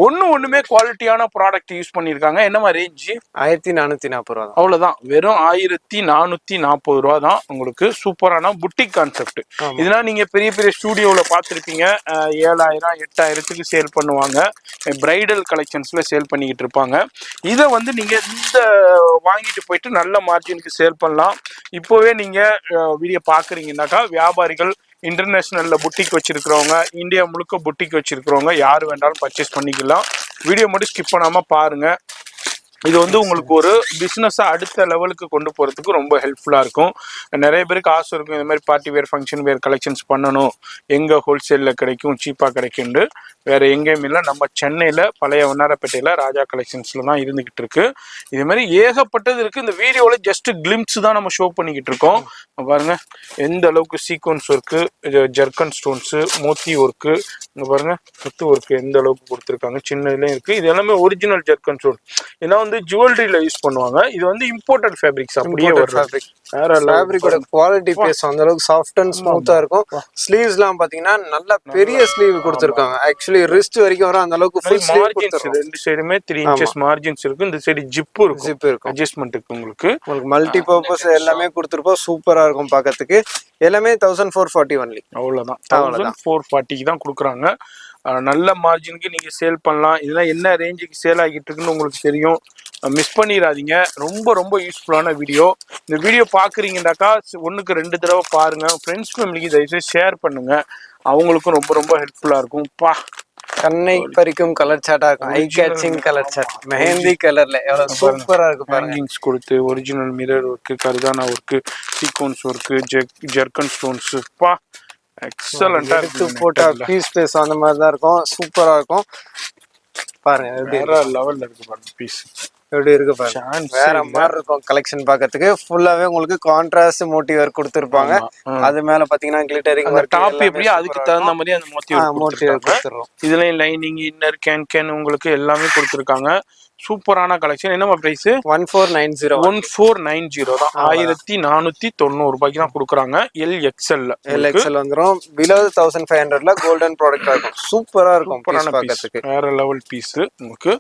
ஒண்ணுமே குவாலிட்டியான ப்ராடக்ட் யூஸ் பண்ணிருக்காங்க. என்ன மாதிரி ரேஞ்ச் 1440 ரூபா. அவ்வளவுதான். வெறும் 1440 ரூபா தான் உங்களுக்கு. சூப்பரான புட்டிக் கான்செப்ட். இதெல்லாம் நீங்க பெரிய பெரிய ஸ்டூடியோல பாத்துருப்பீங்க. 7000 8000க்கு சேல் பண்ணுவாங்க. பிரைடல் கலெக்ஷன்ஸ்ல சேல் பண்ணிக்கிட்டு இருப்பாங்க. இதை வந்து நீங்க இந்த வாங்கிட்டு போயிட்டு நல்ல மார்ஜினுக்கு சேல் பண்ணலாம். இப்போவே நீங்க வீடியோ பாக்குறீங்கன்னாக்கா வியாபாரிகள் இன்டர்நேஷனல்ல புட்டிக் வச்சிருக்கிறவங்க, இந்தியா முழுக்க புட்டிக் வச்சிருக்கிறவங்க யாரு வேண்டாலும் பர்ச்சேஸ் பண்ணிக்கலாம். வீடியோ மட்டும் ஸ்கிப் பண்ணாம பாருங்க. இது வந்து உங்களுக்கு ஒரு பிஸ்னஸை அடுத்த லெவலுக்கு கொண்டு போகிறதுக்கு ரொம்ப ஹெல்ப்ஃபுல்லாக இருக்கும். நிறைய பேருக்கு ஆசை இருக்கும் இந்த மாதிரி party wear function wear collections பண்ணணும், எங்கே ஹோல்சேலில் கிடைக்கும் சீப்பாக கிடைக்கும்னு. வேறு எங்கேயும் இல்லை, நம்ம சென்னையில் பழைய வண்ணாரப்பேட்டையில் ராஜா கலெக்ஷன்ஸில் தான் இருந்துக்கிட்டு இருக்கு. இது மாதிரி ஏகப்பட்டது இருக்குது. இந்த வீடியோவில் ஜஸ்ட் கிளிம்ஸ் தான் நம்ம ஷோ பண்ணிக்கிட்டு இருக்கோம். பாருங்கள் எந்த அளவுக்கு சீக்வன்ஸ் ஒர்க்கு, ஜர்க்கன் ஸ்டோன்ஸு, மோத்தி ஒர்க்கு, இங்கே பாருங்கள் கத்து ஒர்க்கு எந்த அளவுக்கு கொடுத்துருக்காங்க. சின்னதுலேயும் இருக்குது. இது எல்லாமே ஒரிஜினல் ஜர்க்கன் ஸ்டோன். ஏன்னா வந்து ஜுவல்லரியில யூஸ் பண்ணுவாங்க. இது வந்து இம்போர்ட்டட் ஃபேப்ரிக்ஸ். அப்படியே ஃபேப்ரிக்கோட குவாலிட்டி பேஸ் அந்த அளவுக்கு சாஃப்ட் அண்ட் ஸ்மூத்தா இருக்கும். ஸ்லீவ்ஸ்லாம் பாத்தீங்கன்னா நல்ல பெரிய ஸ்லீவ் கொடுத்திருக்காங்க. ஆக்சுவலி ரிஸ்ட் வரைக்கும் வர அந்த அளவுக்கு ஃபுல் ஸ்லீவ் கொடுத்திருக்காங்க. ரெண்டு சைடுமே 3 inches மார்ஜின்ஸ் இருக்கு. இந்த சைடு ஜிப் இருக்கும். அட்ஜஸ்ட்மென்ட் இருக்கு. உங்களுக்கு மல்டி பர்பஸ் எல்லாமே கொடுத்திருப்போம். சூப்பரா இருக்கும் பார்க்கிறதுக்கு. எல்லாமே 1440 ஒன்லி. அவ்வளவுதான். 1440 தான் கொடுக்குறாங்க. நல்ல மார்ஜினுக்கு நீங்க சேல் பண்ணலாம். இதெல்லாம் என்ன ரேஞ்சுக்கு சேல் ஆகிட்டு இருக்குன்னு உங்களுக்கு தெரியும். மிஸ் பண்ணிடாதீங்க. ரொம்ப ரொம்ப யூஸ்ஃபுல்லான வீடியோ. இந்த வீடியோ பாக்குறீங்கன்னாக்கா 1க்கு 2 தடவை பாருங்க. ஃப்ரெண்ட்ஸ் ஃபேமிலிக்கு தயவுசெய்து ஷேர் பண்ணுங்க. அவங்களுக்கும் ரொம்ப ரொம்ப ஹெல்ப்ஃபுல்லா இருக்கும். கண்ணை பறிக்கும் கலர் சார்ட்டா இருக்கும். Eye catching colour chart. Mehndi கலர்ல எவ்வளவு சூப்பரா இருக்கு பாருங்க. ஹேங்கிங்ஸ் கொடுத்து original mirror work, கர்தானா work, sequins work, zircon stones. எக்ஸலண்டா எடுத்து போட்டா பீஸ் பேஸ் அந்த மாதிரி தான் இருக்கும். சூப்பரா இருக்கும் பாருங்க. வேற லெவல்ல இருக்கு பாருங்க. பீஸ் எப்படி இருக்கு பாருங்க. வேற மாதிரி இருக்கும் கலெக்ஷன் பாக்கிறதுக்கு. ஃபுல்லாவே உங்களுக்கு கான்ட்ராஸ்ட் மோட்டிவ் ஒர்க் கொடுத்திருப்பாங்க. அது மேல பாத்தீங்கன்னா கிளிட்டரிங் ஒர்க், டாப் எப்படியோ அதுக்கு தகுந்த மாதிரி அந்த மோட்டிவ் கொடுத்திருக்காங்க. இதுலயும் லைனிங், இன்னர், கேன் உங்களுக்கு எல்லாமே கொடுத்திருக்காங்க. சூப்பரான கலெக்ஷன். என்னமா பிரைஸ்? 1490 தான். 1490 ரூபாய்க்கு தான் கொடுக்குறாங்க. எல்எக்ஸ்எல் வந்துடும். பிலோ 1500ல கோல்டன் ப்ராடக்ட் இருக்கும். சூப்பரா இருக்கும். வேற லெவல் பீஸ் உங்களுக்கு.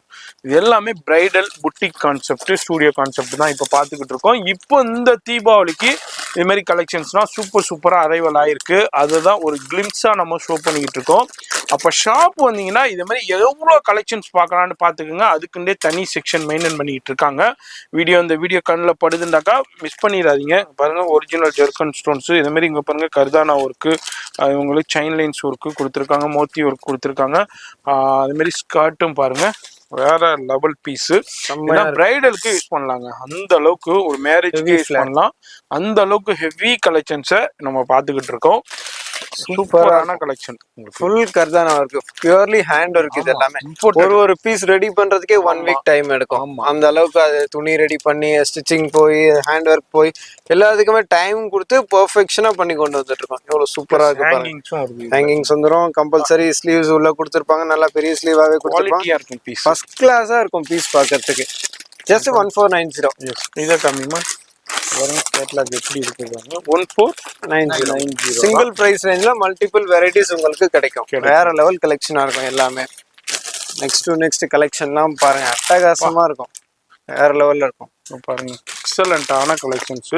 இது எல்லாமே bridal boutique concept, studio concept தான் இப்ப பாத்துக்கிட்டு இருக்கோம். இப்போ இந்த தீபாவளிக்கு இது மாதிரி கலெக்ஷன்ஸ்லாம் சூப்பரா அரைவல் ஆயிருக்கு. அதுதான் ஒரு கிளிம்ஸா நம்ம ஷோ பண்ணிக்கிட்டு இருக்கோம். அப்ப ஷாப் வந்தீங்கன்னா இது மாதிரி எவ்வளவு கலெக்ஷன்ஸ் பார்க்கலாம்னு பாத்துக்கோங்க. அதுக்குண்டே தனி செக்ஷன் மெயின்டைன் பண்ணிட்டு இருக்காங்க. இந்த வீடியோ கண்ணில் படுதுண்டாக்கா மிஸ் பண்ணிடாதீங்க. பாருங்க ஒரிஜினல் ஜர்க்கன் ஸ்டோன்ஸ். இது மாதிரி இங்க பாருங்க கர்தானா ஒர்க்கு, உங்களுக்கு செயின் லைன்ஸ் ஒர்க்கு கொடுத்துருக்காங்க, மோத்தி ஒர்க் கொடுத்துருக்காங்க. அது மாதிரி ஸ்கர்ட்டும் பாருங்க வேற லெவல் பீஸ். பிரைடலுக்கு யூஸ் பண்ணலாங்க. அந்த அளவுக்கு ஒரு மேரேஜ்க்கு யூஸ் பண்ணலாம். அந்த அளவுக்கு ஹெவி கலெக்ஷன்ஸை நம்ம பார்த்துக்கிட்டு இருக்கோம். சூப்பரான collection. Full kardana work, purely hand work. இது எல்லாமே ஒரு பீஸ் ரெடி பண்றதுக்கே 1 வீக் டைம் எடுக்கும். அந்த அளவுக்கு அது துணி ரெடி பண்ணி ஸ்டிச்சிங் போய் ஹேண்ட் ஒர்க் போய் எல்லாத்துக்குமே டைம் கொடுத்து பெர்ஃபெக்ஷனா பண்ணி கொண்டு வந்துட்டு இருக்கோம். எவ்வளவு சூப்பரா இருக்கு. ஹேங்கிங்ஸ் வந்துரும். கம்பல்சரி ஸ்லீவ்ஸ் உள்ள கொடுத்திருப்பாங்க. நல்லா பெரிய ஸ்லீவாவே கொடுத்திருப்பாங்க. ஃபர்ஸ்ட் கிளாஸா இருக்கும் பீஸ் பார்க்கிறதுக்கு. ஜஸ்ட் 1490. இத கம்மிமா கேட்லாக் எப்படி இருக்குங்க? 1490. சிங்கிள் பிரைஸ் ரேஞ்ச்ல மல்டிபிள் வெரைட்டிஸ் உங்களுக்கு கிடைக்கும். வேற லெவல் கலெக்ஷனா இருக்கும் எல்லாமே. நெக்ஸ்ட் கலெக்ஷன்லாம் பாருங்க, அட்டகாசமா இருக்கும். வேற லெவல்ல இருக்கும். பாருங்க எக்ஸலண்டான கலெக்ஷன்ஸ்,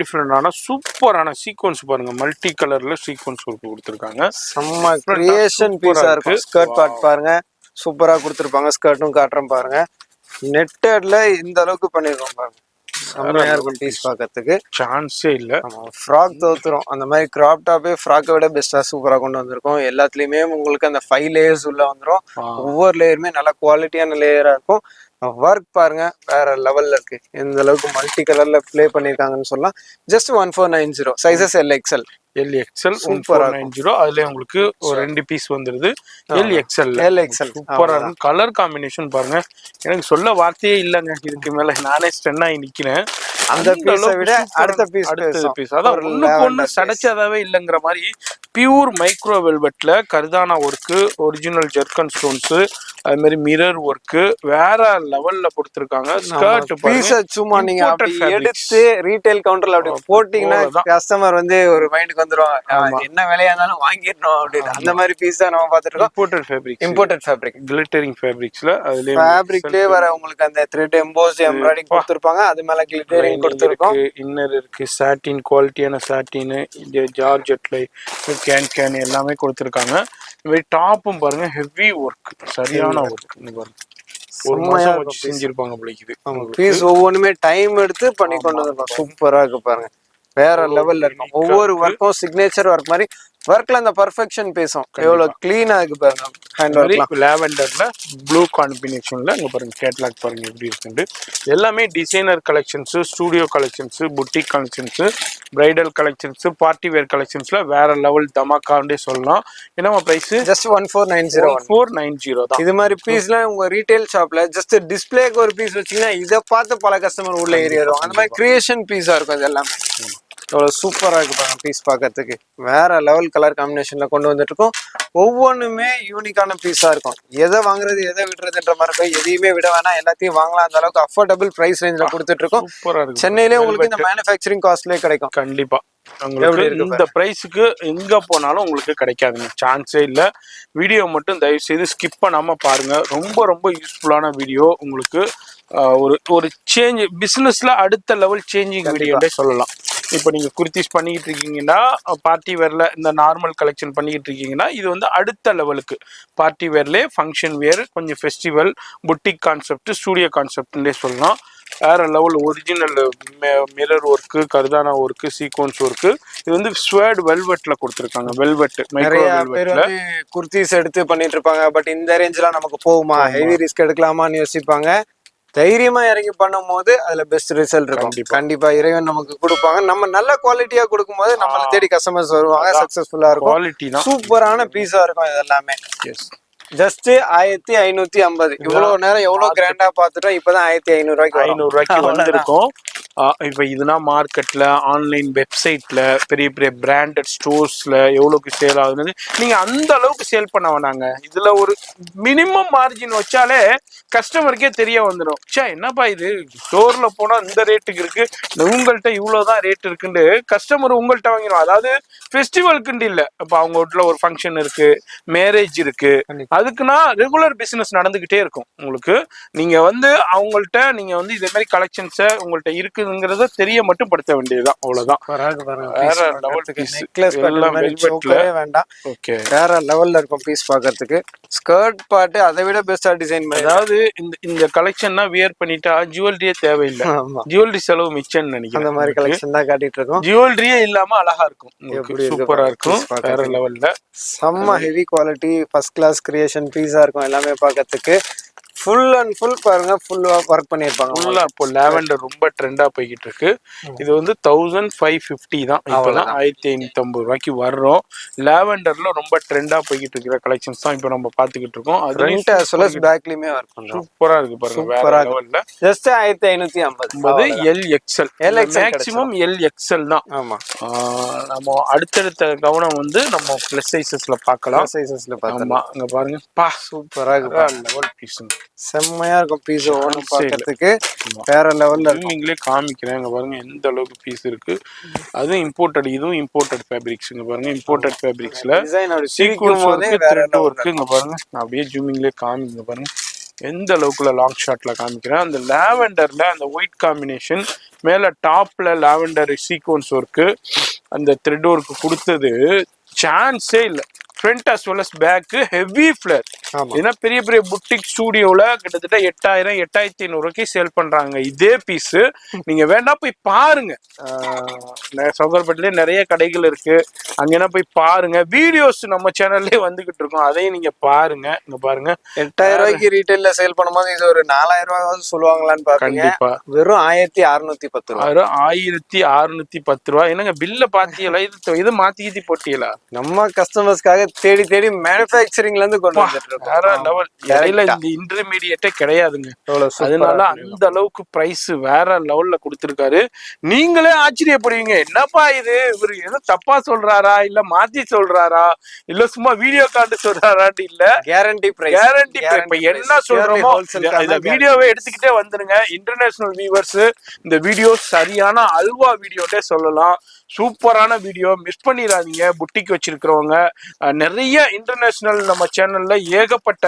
டிஃப்ரெண்டான சூப்பரான சீக்வன்ஸ் பாருங்க, மல்டி கலர்ல சீக்வன்ஸ் ஒர்க் கொடுத்துருக்காங்க. செம்ம கிரியேஷன் பீஸா இருக்கும். ஸ்கர்ட் பார்ட் பாருங்க சூப்பரா கொடுத்துருப்பாங்க. ஸ்கர்ட்டும் காட்டுறோம் பாருங்க. நெட்டட்ல இந்த அளவுக்கு பண்ணிருக்கோம் பாருங்க. செம்மையா இருக்கும் பீஸ் பார்க்கறதுக்கு சான்ஸே இல்ல. ஃப்ராக் தோத்துரும் அந்த மாதிரி கிராப் டாப்பே ஃப்ராக்கை விட பெஸ்டா சூப்பரா கொண்டு வந்திருக்கோம். எல்லாத்துலயுமே உங்களுக்கு அந்த 5 லேயர்ஸ் உள்ள வந்துடும். ஒவ்வொரு லேயருமே நல்ல குவாலிட்டியான லேயரா இருக்கும். ஒர்க் பாருங்க வேற லெவல்ல இருக்கு. எந்த அளவுக்கு மல்டி கலர்ல ப்ளே பண்ணிருக்காங்கன்னு சொல்லலாம். Just 1490 sizes LXL LXL 1490. அதுல உங்களுக்கு ஒரு 2 பீஸ் வந்துருது. LXL சூப்பரா இருக்கும். கலர் காம்பினேஷன் பாருங்க, எனக்கு சொல்ல வார்த்தையே இல்லைங்க. இதுக்கு மேல நானே ஸ்டென் ஆகி நிக்கிறேன். அந்த பீஸை விட அடுத்த பீஸ் அதான் ஒண்ணுக்கு ஒண்ணு சடைச்சதாவே இல்லைங்கிற மாதிரி பியூர் மைக்ரோ வெல்வெட்ல kardana work, original zircon stones, அது மாதிரி மிரர் ஒர்க்கு வேற லெவல்ல கொடுத்துருக்காங்க. ஸ்கர்ட் பீஸை சும்மா நீங்க எடுத்து ரீட்டைல் கவுண்டர்ல அப்படி போட்டீங்கன்னா கஸ்டமர் வந்து ஒரு மைண்டுக்கு வந்துருவாங்க, என்ன விலையா இருந்தாலும் வாங்கிடணும் அப்படின்னு. அந்த மாதிரி பீஸ் தான் நம்ம பார்த்துட்டு இருக்கோம். இம்போர்ட்டட் ஃபேப்ரிக் கிளிட்டரிங் ஃபேப்ரிக்ஸ்ல அதுல ஃபேப்ரிக்லயே வர உங்களுக்கு அந்த த்ரெட் எம்போஸ்ட் எம்ப்ராய்டிங் கொடுத்துருப்பாங்க. அது மேல கிளிட்டரிங் கொடுத்துருக்கோம். இன்னர் இருக்கு, சாட்டின் குவாலிட்டியான சாட்டின், ஜார்ஜெட்ல கேன் எல்லாமே கொடுத்துருக்காங்க. இந்த மாதிரி டாப்பும் பாருங்க ஹெவி ஒர்க், சரியான ஒர்க். ஒரு மாசம் வச்சு செஞ்சிருப்பாங்க பிடிக்குது. பீஸ் ஒவ்வொன்றுமே டைம் எடுத்து பண்ணி கொண்டு வந்திருக்கோம். சூப்பரா இருக்கு பாருங்க, வேற லெவல்ல இருக்கும். ஒவ்வொரு ஒர்க்கும் சிக்னேச்சர் ஒர்க் மாதிரி ஒர்க்ல அந்த பர்ஃபெக்ஷன் பேசும். எவ்வளவு கிளீனா இருக்கு பாருங்க. ஹேண்ட் ஒர்க் லாவெண்டர்ல ப்ளூ காம்பினேஷன்ல அங்க பாருங்க கேட்லாக் பாருங்க எப்படி இருக்குன்னு. எல்லாமே designer collections, studio collections, boutique collections, bridal collections, party wear கலெக்ஷன்ஸ்ல வேற லெவல் தமாக்காண்டே சொல்லலாம். என்னமா பிரைஸ்? ஜஸ்ட் 1490 தான். இது மாதிரி பீஸ்ல உங்க ரீட்டைல் ஷாப்ல ஜஸ்ட் டிஸ்பிளேக்கு ஒரு பீஸ் வச்சீங்கன்னா இதை பார்த்து பல கஸ்டமர் உள்ள ஏறிடுவாங்க. அந்த மாதிரி கிரியேஷன் பீஸா இருக்கும். இது எல்லாமே எவ்வளவு சூப்பரா இருக்கு பாருங்க. பீஸ் பார்க்கறதுக்கு வேற லெவல் கலர் காம்பினேஷன்ல கொண்டு வந்துட்டு இருக்கோம். ஒவ்வொன்றுமே யூனிக்கான பீஸா இருக்கும். எதை வாங்குறது எதை விடுறதுன்ற மாதிரி இருக்கும். எதையுமே விட வேணாம், எல்லாத்தையும் வாங்கலாம். அந்த அளவுக்கு அஃபோர்டபுள் பிரைஸ் ரேஞ்சில் கொடுத்துட்டு இருக்கோம். சென்னையிலே உங்களுக்கு இந்த மேனுஃபேக்சரிங் காஸ்ட்லேயே கிடைக்கும். கண்டிப்பா உங்களுக்கு இந்த பிரைஸுக்கு எங்க போனாலும் உங்களுக்கு கிடைக்காதுங்க, சான்ஸே இல்ல. வீடியோ மட்டும் தயவு செய்து ஸ்கிப் பண்ணாம பாருங்க. ரொம்ப ரொம்ப யூஸ்ஃபுல்லான வீடியோ. உங்களுக்கு ஒரு சேஞ்ச் பிசினஸ்ல அடுத்த லெவல் சேஞ்சிங் வீடியோன்றே சொல்லலாம். இப்போ நீங்க குர்த்திஸ் பண்ணிக்கிட்டு இருக்கீங்கன்னா, பார்ட்டி வேர்ல இந்த நார்மல் கலெக்ஷன் பண்ணிக்கிட்டு இருக்கீங்கன்னா, இது வந்து அடுத்த லெவலுக்கு பார்ட்டி வேர்லேயே ஃபங்க்ஷன் வேர், கொஞ்சம் ஃபெஸ்டிவல், புட்டிக் கான்செப்ட், ஸ்டூடியோ கான்செப்ட்ன்றே சொல்லலாம். வேற level original mirror work, kardana work, sequins work. இது வந்து ஸ்வேர்ட் வெல்வெட்ல கொடுத்துருக்காங்க. வெல்வெட் மைக்ரோ வெல்வெட்ல குர்த்திஸ் எடுத்து பண்ணிட்டு இருப்பாங்க. பட் இந்த ரேஞ்ச்லாம் நமக்கு போகுமா, ஹெவி ரிஸ்க் எடுக்கலாமான்னு யோசிப்பாங்க. தைரியமா இறங்கி பண்ணும் போது அதுல பெஸ்ட் ரிசல்ட் இருக்கும். கண்டிப்பா இறைவன் நமக்கு கொடுப்பாங்க. நம்ம நல்ல குவாலிட்டியா கொடுக்கும் போது நம்மளை தேடி கஸ்டமர்ஸ் வருவாங்க. சக்சஸ்ஃபுல்லா இருக்கும். சூப்பரான பீஸா இருக்கும். இது எல்லாமே ஜஸ்ட் 1550. இவ்வளவு நேரம் எவ்வளவு கிராண்டா பாத்துட்டோம். இப்பதான் 1500 வந்திருக்கும். இப்போ இதுனா மார்க்கெட்ல, ஆன்லைன் வெப்சைட்ல, பெரிய பெரிய பிராண்டட் ஸ்டோர்ஸ்ல எவ்வளவுக்கு சேல் ஆகுதுன்னு நீங்க அந்த அளவுக்கு சேல் பண்ண வேணாங்க. இதுல ஒரு மினிமம் மார்ஜின் வச்சாலே கஸ்டமருக்கே தெரிய வந்துடும். சே என்னப்பா இது ஸ்டோர்ல போனா இந்த ரேட்டுக்கு இருக்கு, உங்கள்கிட்ட இவ்வளவுதான் ரேட் இருக்குன்னு கஸ்டமர் உங்கள்கிட்ட வாங்கிடும். அதாவது ஃபெஸ்டிவலுக்குன்னு இல்லை, இப்போ அவங்க வீட்டுல ஒரு ஃபங்க்ஷன் இருக்கு, மேரேஜ் இருக்கு, அதுக்குன்னா ரெகுலர் பிசினஸ் நடந்துகிட்டே இருக்கும். உங்களுக்கு நீங்க வந்து அவங்கள்ட்ட நீங்க வந்து இதே மாதிரி கலெக்ஷன்ஸை உங்கள்கிட்ட இருக்குங்கிறத தெரிய மட்டும் படுத்த வேண்டியதுதான். அவ்வளவுதான். வேற லெவல்ல இருக்கும் பீஸ் பார்க்கிறதுக்கு. ஸ்கர்ட் பார்ட் அதை விட பெஸ்டா டிசைன் பண்ணி, அதாவது இந்த கலெக்ஷன்னா வியர் பண்ணிட்டா ஜுவல்லரியே தேவையில்லை, ஜுவல்லரி செலவு மிச்சம்னு நினைக்கிறேன். அந்த மாதிரி கலெக்ஷன் தான் காட்டிட்டு இருக்கோம். ஜுவல்லரியே இல்லாம அழகா இருக்கும், சூப்பரா இருக்கும். வேற லெவல்ல செம்ம heavy quality first class creation பீஸா இருக்கும். எல்லாமே பார்க்கிறதுக்கு ஃபுல் அண்ட் ஃபுல் பாருங்க, ஃபுல்லா ஒர்க் பண்ணிருப்பாங்க. ஃபுல்லா இப்போ லாவெண்டர் ரொம்ப ட்ரெண்டா போய்கிட்டு இருக்கு. இது வந்து 1550 தான். இப்பதான் 1550 ரூபாய்க்கு வர்றோம். லாவெண்டர்ல ரொம்ப ட்ரெண்டா போய்கிட்டு இருக்கிற கலெக்ஷன்ஸ் தான் இப்போ நம்ம பாத்துக்கிட்டு இருக்கோம். அது பேக்லயுமே சூப்பரா இருக்கு பாருங்க. வேற லெவல்ல ஜஸ்ட் 1550 LXL மேக்ஸிமம் LXL தான். ஆமா, நம்ம அடுத்தடுத்த கவனம் வந்து நம்ம பிளஸ் சைஸஸ்ல பார்க்கலாம். ஆமா, அங்க பாருங்க பா, சூப்பரா இருக்கு. லெவல் பீஸ் செம்மையா இருக்கும். பீஸ் ஒன்னு பார்க்கிறதுக்கு வேற லெவல்ல நீங்களே காமிக்கிறேன். இங்க பாருங்க எந்த அளவுக்கு பீஸ் இருக்கு. அதுவும் இம்போர்ட்டட், இதுவும் இம்போர்ட்டட் ஃபேப்ரிக்ஸ். இங்க பாருங்க இம்போர்ட்டட் ஃபேப்ரிக்ஸ்ல சீக்வென்ஸ் ஒர்க், த்ரெட் ஒர்க். இங்க பாருங்க நான் அப்படியே ஜூமிங்லயே காமிங்க பாருங்க. எந்த அளவுக்குள்ள லாங் ஷாட்ல காமிக்கிறேன். அந்த லாவெண்டர்ல அந்த ஒயிட் காம்பினேஷன், மேல டாப்ல லாவெண்டர் சீக்வன்ஸ் ஒர்க்கு, அந்த த்ரெட் ஒர்க் கொடுத்தது சான்ஸே இல்லை. Front as well as back heavy flare. ஏன்னா பெரிய பெரிய புட்டிக் ஸ்டூடியோல கிட்டத்தட்ட 8000 8500 சேல் பண்றாங்க இதே பீஸ். நீங்க வேணா போய் பாருங்க, சவுகர்பேட்டிலே நிறைய கடைகள் இருக்கு, அங்கன்னா போய் பாருங்க. வீடியோஸ் நம்ம சேனல்லே வந்துகிட்டு இருக்கோம், அதையும் நீங்க பாருங்க. இங்க பாருங்க 8000 ரூபாய்க்கு ரீட்டைல்ல சேல் பண்ணும்போது இது ஒரு 4000 ரூபாய் சொல்லுவாங்களான்னு பாருங்க. கண்டிப்பா வெறும் 1610 ரூபாய். 1610 ரூபாய். என்னங்க பில்ல பாத்தீங்களா? இது மாத்தி போட்டீங்களா? நம்ம கஸ்டமர்ஸ்க்காக தேடி தேடி மேனுஃபேக்சரிங்ல இருந்து கொண்டு வந்துட்டு இருக்கோம். வேற லெவல். இடையில இந்த இன்டர்மீடியேட்டே கிடையாதுங்க. அதனால அந்த அளவுக்கு பிரைஸ் வேற லெவல்ல கொடுத்திருக்காரு. நீங்களே ஆச்சரியப்படுவீங்க, என்னப்பா இது, இவரு ஏதோ தப்பா சொல்றாரா, இல்ல மாத்தி சொல்றாரா, இல்ல சும்மா வீடியோ கார்டு சொல்றாரான்னு இல்ல. Guarantee price. கேரண்டி. இப்ப என்ன சொல்றோமோ இந்த வீடியோவை எடுத்துக்கிட்டே வந்துருங்க. இன்டர்நேஷனல் வியூவர்ஸ், இந்த வீடியோ சரியான அல்வா வீடியோட்டே சொல்லலாம். சூப்பரான வீடியோ, மிஸ் பண்ணிடாதீங்க. புட்டிக் வச்சிருக்கிறவங்க, நிறைய இன்டர்நேஷனல் நம்ம சேனல்ல ஏகப்பட்ட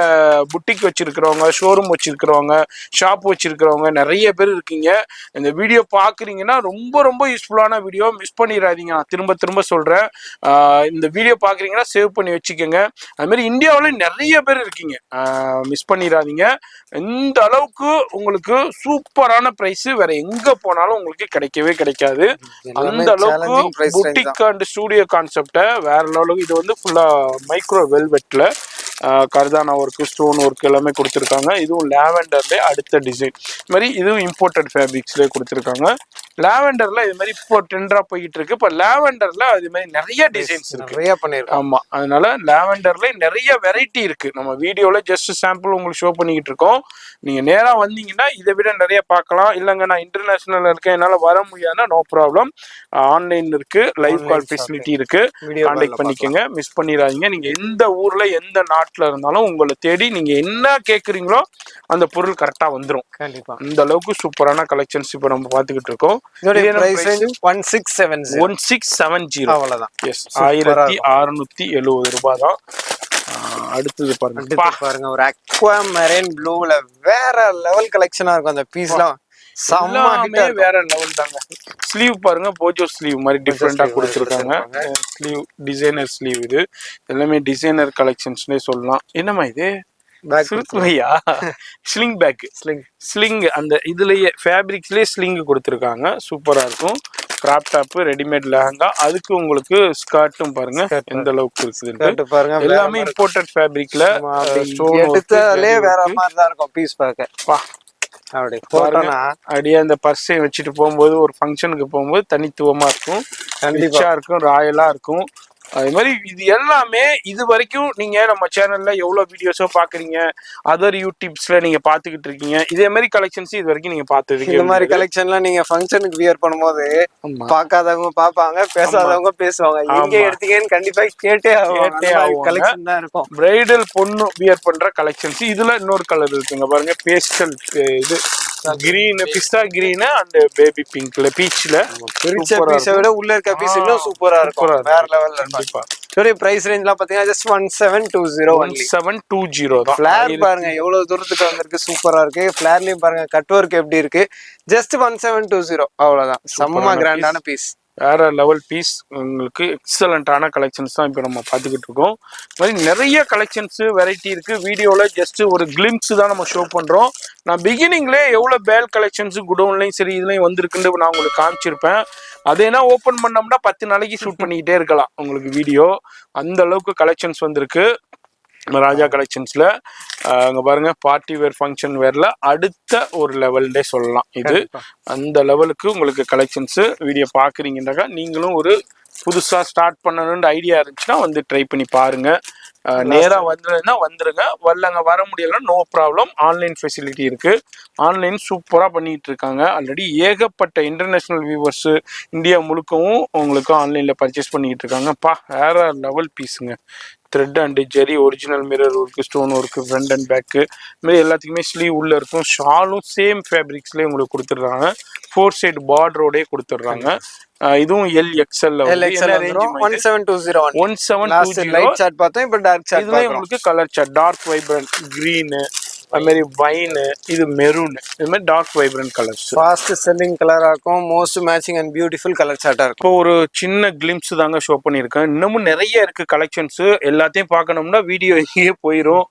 புட்டிக் வச்சிருக்கிறவங்க, ஷோரூம் வச்சிருக்கிறவங்க, ஷாப் வச்சிருக்கிறவங்க நிறைய பேர் இருக்கீங்க. இந்த வீடியோ பாக்குறீங்கன்னா ரொம்ப ரொம்ப யூஸ்ஃபுல்லான வீடியோ, மிஸ் பண்ணிடாதீங்க. நான் திரும்ப திரும்ப சொல்றேன், இந்த வீடியோ பாக்குறீங்கன்னா சேவ் பண்ணி வச்சுக்கோங்க. அது மாதிரி இந்தியாவில நிறைய பேர் இருக்கீங்க, மிஸ் பண்ணிடாதீங்க. இந்த அளவுக்கு உங்களுக்கு சூப்பரான பிரைஸ் வேற எங்க போனாலும் உங்களுக்கு கிடைக்கவே கிடைக்காது. அந்த அளவுக்கு புட்டிக் அண்ட் ஸ்டூடியோ கான்செப்ட வேற லெவலுக்கு. இது வந்து ஃபுல்லா மைக்ரோ வெல்வெட்ல கர்தானா ஒர்க், ஸ்டோன் ஒர்க் எல்லாமே கொடுத்துருக்காங்க. இதுவும் லாவெண்டர்ல அடுத்த டிசைன் மாதிரி, இதுவும் இம்போர்ட்டட் ஃபேப்ரிக்ஸ்லேயே கொடுத்துருக்காங்க. லாவெண்டர்ல இது மாதிரி இப்போ ட்ரெண்டா போயிட்டு இருக்கு. இப்போ லாவெண்டர்ல அது மாதிரி நிறைய டிசைன்ஸ் இருக்கு, நிறைய பண்ணிருக்கோம். ஆமா, அதனால லாவெண்டர்ல நிறைய வெரைட்டி இருக்கு. நம்ம வீடியோல ஜஸ்ட் சாம்பிள் உங்களுக்கு ஷோ பண்ணிக்கிட்டு இருக்கோம். நீங்க நேரா வந்தீங்கன்னா இதை விட நிறைய பார்க்கலாம். இல்லைங்க நான் இன்டர்நேஷனல் இருக்கேன், என்னால வர முடியாதுன்னா நோ ப்ராப்ளம், ஆன்லைன் இருக்கு, லைவ் கால் ஃபெசிலிட்டி இருக்கு, கான்டாக்ட் பண்ணிக்கோங்க. மிஸ் பண்ணிடாதீங்க. நீங்க எந்த ஊர்ல எந்த நாட்டுல இருந்தாலும் உங்களை தேடி நீங்க என்ன கேக்குறீங்களோ அந்த பொருள் கரெக்டா வந்துடும். கண்டிப்பா. இந்த அளவுக்கு சூப்பரான கலெக்ஷன்ஸ் இப்போ நம்ம பார்த்துக்கிட்டு இருக்கோம். 1670 அவ்வளவுதான். எஸ், 1670 ரூபாய் தான். அடுத்தது பாருங்க, ஒரு அக்வா மெரைன் ப்ளூல வேற லெவல் கலெக்ஷனா இருக்கும். அந்த பீஸ்லாம் எல்லாமே வேற லெவல் தாங்க. ஸ்லீவ் பாருங்க, போஜோ ஸ்லீவ் மாதிரி டிஃப்ரெண்டா கொடுத்துருக்காங்க. ஸ்லீவ் டிசைனர் ஸ்லீவ், இது எல்லாமே டிசைனர் கலெக்ஷன்ஸ்னே சொல்லலாம். என்னமா இது? ஸ்லிங் பேக், ஸ்லிங் அந்த இதுலயே ஃபேப்ரிக்ஸ்லயே ஸ்லிங் கொடுத்துருக்காங்க. சூப்பரா இருக்கும். கிராப் டாப், ரெடிமேட் லெஹங்கா, அதுக்கு உங்களுக்கு ஸ்கர்ட்டும் பாருங்க எந்த அளவுக்கு இருக்குது பாருங்க. எல்லாமே இம்போர்ட்டட் ஃபேப்ரிக்ல எடுத்தாலே வேற மாதிரி தான் இருக்கும் பீஸ் பார்க்க. அப்படியே அந்த பர்ஸை வச்சுட்டு போகும்போது, ஒரு ஃபங்க்ஷனுக்கு போகும்போது தனித்துவமா இருக்கும், ரிச்சா இருக்கும், ராயலா இருக்கும். அதே மாதிரி இது எல்லாமே இது வரைக்கும் நீங்க நம்ம சேனல்ல எவ்வளவு வீடியோஸோ பாக்குறீங்க, அதர் யூடியூப்ஸ்ல நீங்க பாத்துக்கிட்டு இருக்கீங்க. இதே மாதிரி கலெக்ஷன்ஸ் இது வரைக்கும் நீங்க பார்த்தது. இந்த மாதிரி கலெக்ஷன்லாம் நீங்க ஃபங்க்ஷனுக்கு வியர் பண்ணும்போது பார்க்காதவங்க பார்ப்பாங்க, பேசாதவங்க பேசுவாங்க. எங்க எடுத்தீங்கன்னு கண்டிப்பா கேட்டே கலெக்ஷன் தான் இருக்கும். பிரைடல் பொண்ணு வியர் பண்ற கலெக்ஷன்ஸ். இதுல இன்னொரு கலர் இருக்குங்க பாருங்க, பேஸ்டல் இது green, pista green and baby பிங்க்ல, பீச்ல. பிரிச்ச பீஸை விட உள்ள இருக்க பீஸ் இன்னும் சூப்பரா இருக்கும், வேற லெவல்ல. கண்டிப்பா. இதோட பிரைஸ் ரேஞ்ச்லாம் பாத்தீங்கன்னா just 1720 தான். ஃபிளேர் பாருங்க எவ்வளவு தூரத்துக்கு வந்திருக்கு, சூப்பரா இருக்கு. ஃபிளேர்லயும் பாருங்க கட் ஒர்க் எப்படி இருக்கு. just 1720 அவ்வளவுதான். செம்ம கிராண்டான பீஸ், வேற லெவல் பீஸ். உங்களுக்கு எக்ஸலண்டான கலெக்ஷன்ஸ் தான் இப்போ நம்ம பார்த்துக்கிட்டு இருக்கோம். மாதிரி நிறைய கலெக்ஷன்ஸ் வெரைட்டி இருக்கு. வீடியோல ஜஸ்ட் ஒரு கிளிம்ஸ் தான் நம்ம ஷோ பண்றோம். நான் பிகினிங்லேயே எவ்வளவு பேல் கலெக்ஷன்ஸ் குடோன்லையும் சரி இதுலையும் வந்திருக்குன்னு நான் உங்களுக்கு காமிச்சிருப்பேன். அதேனா ஓப்பன் பண்ணோம்னா 10 நாளைக்கு ஷூட் பண்ணிக்கிட்டே இருக்கலாம் உங்களுக்கு வீடியோ. அந்த அளவுக்கு கலெக்ஷன்ஸ் வந்திருக்கு ராஜா கலெக்ஷன்ஸ்ல. அங்க பாருங்க, பார்ட்டி வேர், ஃபங்க்ஷன் வேர்ல அடுத்த ஒரு லெவல்லே சொல்லலாம். இது அந்த லெவலுக்கு உங்களுக்கு கலெக்ஷன்ஸ். வீடியோ பாக்குறீங்கன்னாக்கா நீங்களும் ஒரு புதுசா ஸ்டார்ட் பண்ணணும்னு ஐடியா இருந்துச்சுன்னா வந்து ட்ரை பண்ணி பாருங்க. நேரா வந்துருன்னா வந்துருங்க, வரலங்க வர முடியலன்னா நோ ப்ராப்ளம், ஆன்லைன் ஃபெசிலிட்டி இருக்கு. ஆன்லைன் சூப்பரா பண்ணிட்டு இருக்காங்க. ஆல்ரெடி ஏகப்பட்ட இன்டர்நேஷனல் வியூவர்ஸ் இந்தியா முழுக்கவும் உங்களுக்கு ஆன்லைன்ல பர்ச்சேஸ் பண்ணிட்டு இருக்காங்க. வேற லெவல் பீஸுங்க. Thread and zari, original mirror work, stone work, front and back, இதுமாதிரி எல்லாத்துக்குமே ஸ்லீவ் உள்ள இருக்கும். ஷாலும் சேம் ஃபேப்ரிக்ஸ்லேயே உங்களுக்கு கொடுத்துட்றாங்க. 4 சைடு பார்டரோடே கொடுத்துட்றாங்க. இதுவும் LXL 1720 லைட் சார்ட் பார்த்தோம். இப்போ டார்க் சார்ட் இதுலயும் உங்களுக்கு colour chart, dark vibrant green, அது மாதிரி வைன், இது மெரூன், இது மாதிரி dark vibrant colours. Fast selling கலரா இருக்கும், most matching and beautiful colour சார்ட்டா இருக்கும். இப்போ ஒரு சின்ன கிளிம்ஸ் தாங்க ஷோ பண்ணியிருக்கேன். இன்னமும் நிறைய இருக்கு கலெக்ஷன்ஸ். எல்லாத்தையும் பார்க்கணும்னா வீடியோ இங்கேயே போயிடும்.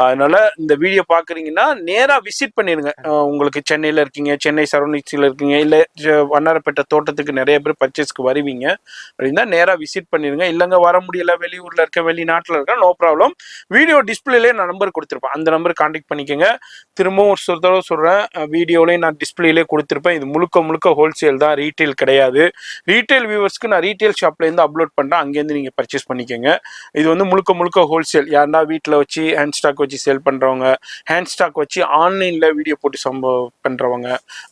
அதனால இந்த வீடியோ பார்க்குறீங்கன்னா நேராக விசிட் பண்ணிடுங்க. உங்களுக்கு சென்னையில் இருக்கீங்க, சென்னை சரௌண்டிங்ஸில் இருக்கீங்க, இல்லை வண்ணாரப்பேட்டை தோட்டத்துக்கு நிறைய பேர் பர்ச்சேஸ்க்கு வருவீங்க அப்படின்னா நேராக விசிட் பண்ணிடுங்க. இல்லைங்க வர முடியல, வெளியூரில் இருக்க, வெளிநாட்டில் இருக்க, நோ ப்ராப்ளம். வீடியோ டிஸ்பிளேலே நான் நம்பர் கொடுத்துருப்பேன், அந்த நம்பர் கான்டாக்ட் பண்ணிக்கோங்க. திரும்பவும் ஒரு தடவை சொல்கிறேன், வீடியோலேயே நான் டிஸ்பிளேலே கொடுத்துருப்பேன். இது முழுக்க முழுக்க ஹோல்சேல் தான், ரீட்டைல் கிடையாது. ரீட்டைல் வியூவர்ஸ்க்கு நான் ரீட்டைல் ஷாப்லேருந்து அப்லோட் பண்ணுறேன், அங்கேருந்து நீங்கள் பர்ச்சேஸ் பண்ணிக்கோங்க. இது வந்து முழுக்க முழுக்க ஹோல்சேல். யாருன்னா வீட்டில் வச்சு ஹேண்ட் ஸ்டாக் வச்சு சேல் பண்ணுறவங்க, ஹேண்ட் ஸ்டாக் வச்சு ஆன்லைனில் வீடியோ போட்டு பண்ணுறவங்க,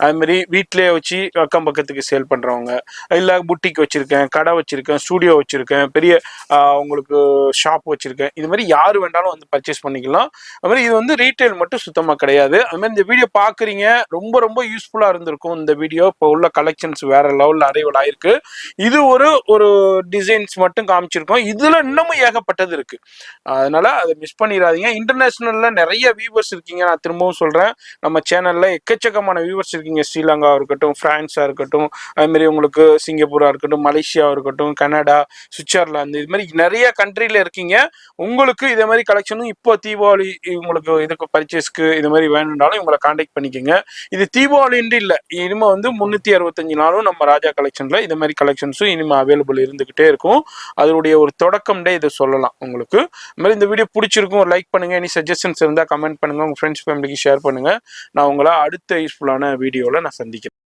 அதுமாரி வீட்டிலே வச்சு அக்கம் பக்கத்துக்கு சேல் பண்ணுறவங்க, இல்லை புட்டிக் வச்சுருக்கேன், கடை வச்சுருக்கேன், ஸ்டூடியோ வச்சுருக்கேன், பெரிய உங்களுக்கு ஷாப் வச்சுருக்கேன், இது மாதிரி யார் வேண்டாலும் வந்து பர்ச்சேஸ் பண்ணிக்கலாம். அது மாதிரி இது வந்து ரீட்டைல் மட்டும் சுத்தமாக கிடையாது. அது மாதிரி இந்த வீடியோ பார்க்குறீங்க, ரொம்ப ரொம்ப யூஸ்ஃபுல்லாக இருந்திருக்கும் இந்த வீடியோ. இப்போ உள்ள கலெக்ஷன்ஸ் வேற லெவலில் அரைவல் ஆயிருக்கு. இது ஒரு டிசைன்ஸ் மட்டும் காமிச்சிருக்கோம். இதுல இன்னமும் ஏகப்பட்டது இருக்கு. அதனால அதை மிஸ் பண்ணிடாதீங்க. இன்டர்நேஷனல்ல நிறைய வியூவர்ஸ் இருக்கீங்க. நான் திரும்பவும் சொல்றேன், நம்ம சேனல்ல எக்கச்சக்கமான வியூவர்ஸ் இருக்கீங்க. ஸ்ரீலங்கா இருக்கட்டும், பிரான்ஸா இருக்கட்டும், அது மாதிரி உங்களுக்கு சிங்கப்பூரா இருக்கட்டும், மலேசியா இருக்கட்டும், கனடா, சுவிட்சர்லாந்து, இது மாதிரி நிறைய கண்ட்ரில இருக்கீங்க. உங்களுக்கு இதே மாதிரி கலெக்ஷனும் இப்போ தீபாவளி உங்களுக்கு இதுக்கு பர்ச்சேஸ்க்கு இது மாதிரி வேணும்னாலும் இவங்களை கான்டாக்ட் பண்ணிக்கோங்க. இது தீபாவளின்னு இல்லை, இனிமே வந்து 365 நாளும் நம்ம ராஜா கலெக்ஷன்ல இது மாதிரி கலெக்ஷன்ஸும் இனிமே அவைலபிள் இருந்துகிட்டே இருக்கும். அதனுடைய ஒரு தொடக்கம் டே இதை சொல்லலாம் உங்களுக்கு. இந்த மாதிரி இந்த வீடியோ பிடிச்சிருக்கும், ஒரு லைக் பண்ணுங்க. எனி சஜஷன்ஸ் இருந்தால் கமெண்ட் பண்ணுங்க, உங்க ஃப்ரெண்ட்ஸ் ஃபேமிலிக்கு ஷேர் பண்ணுங்க. நான் உங்களை அடுத்த யூஸ்ஃபுல்லான வீடியோவில் நான் சந்திக்கிறேன்.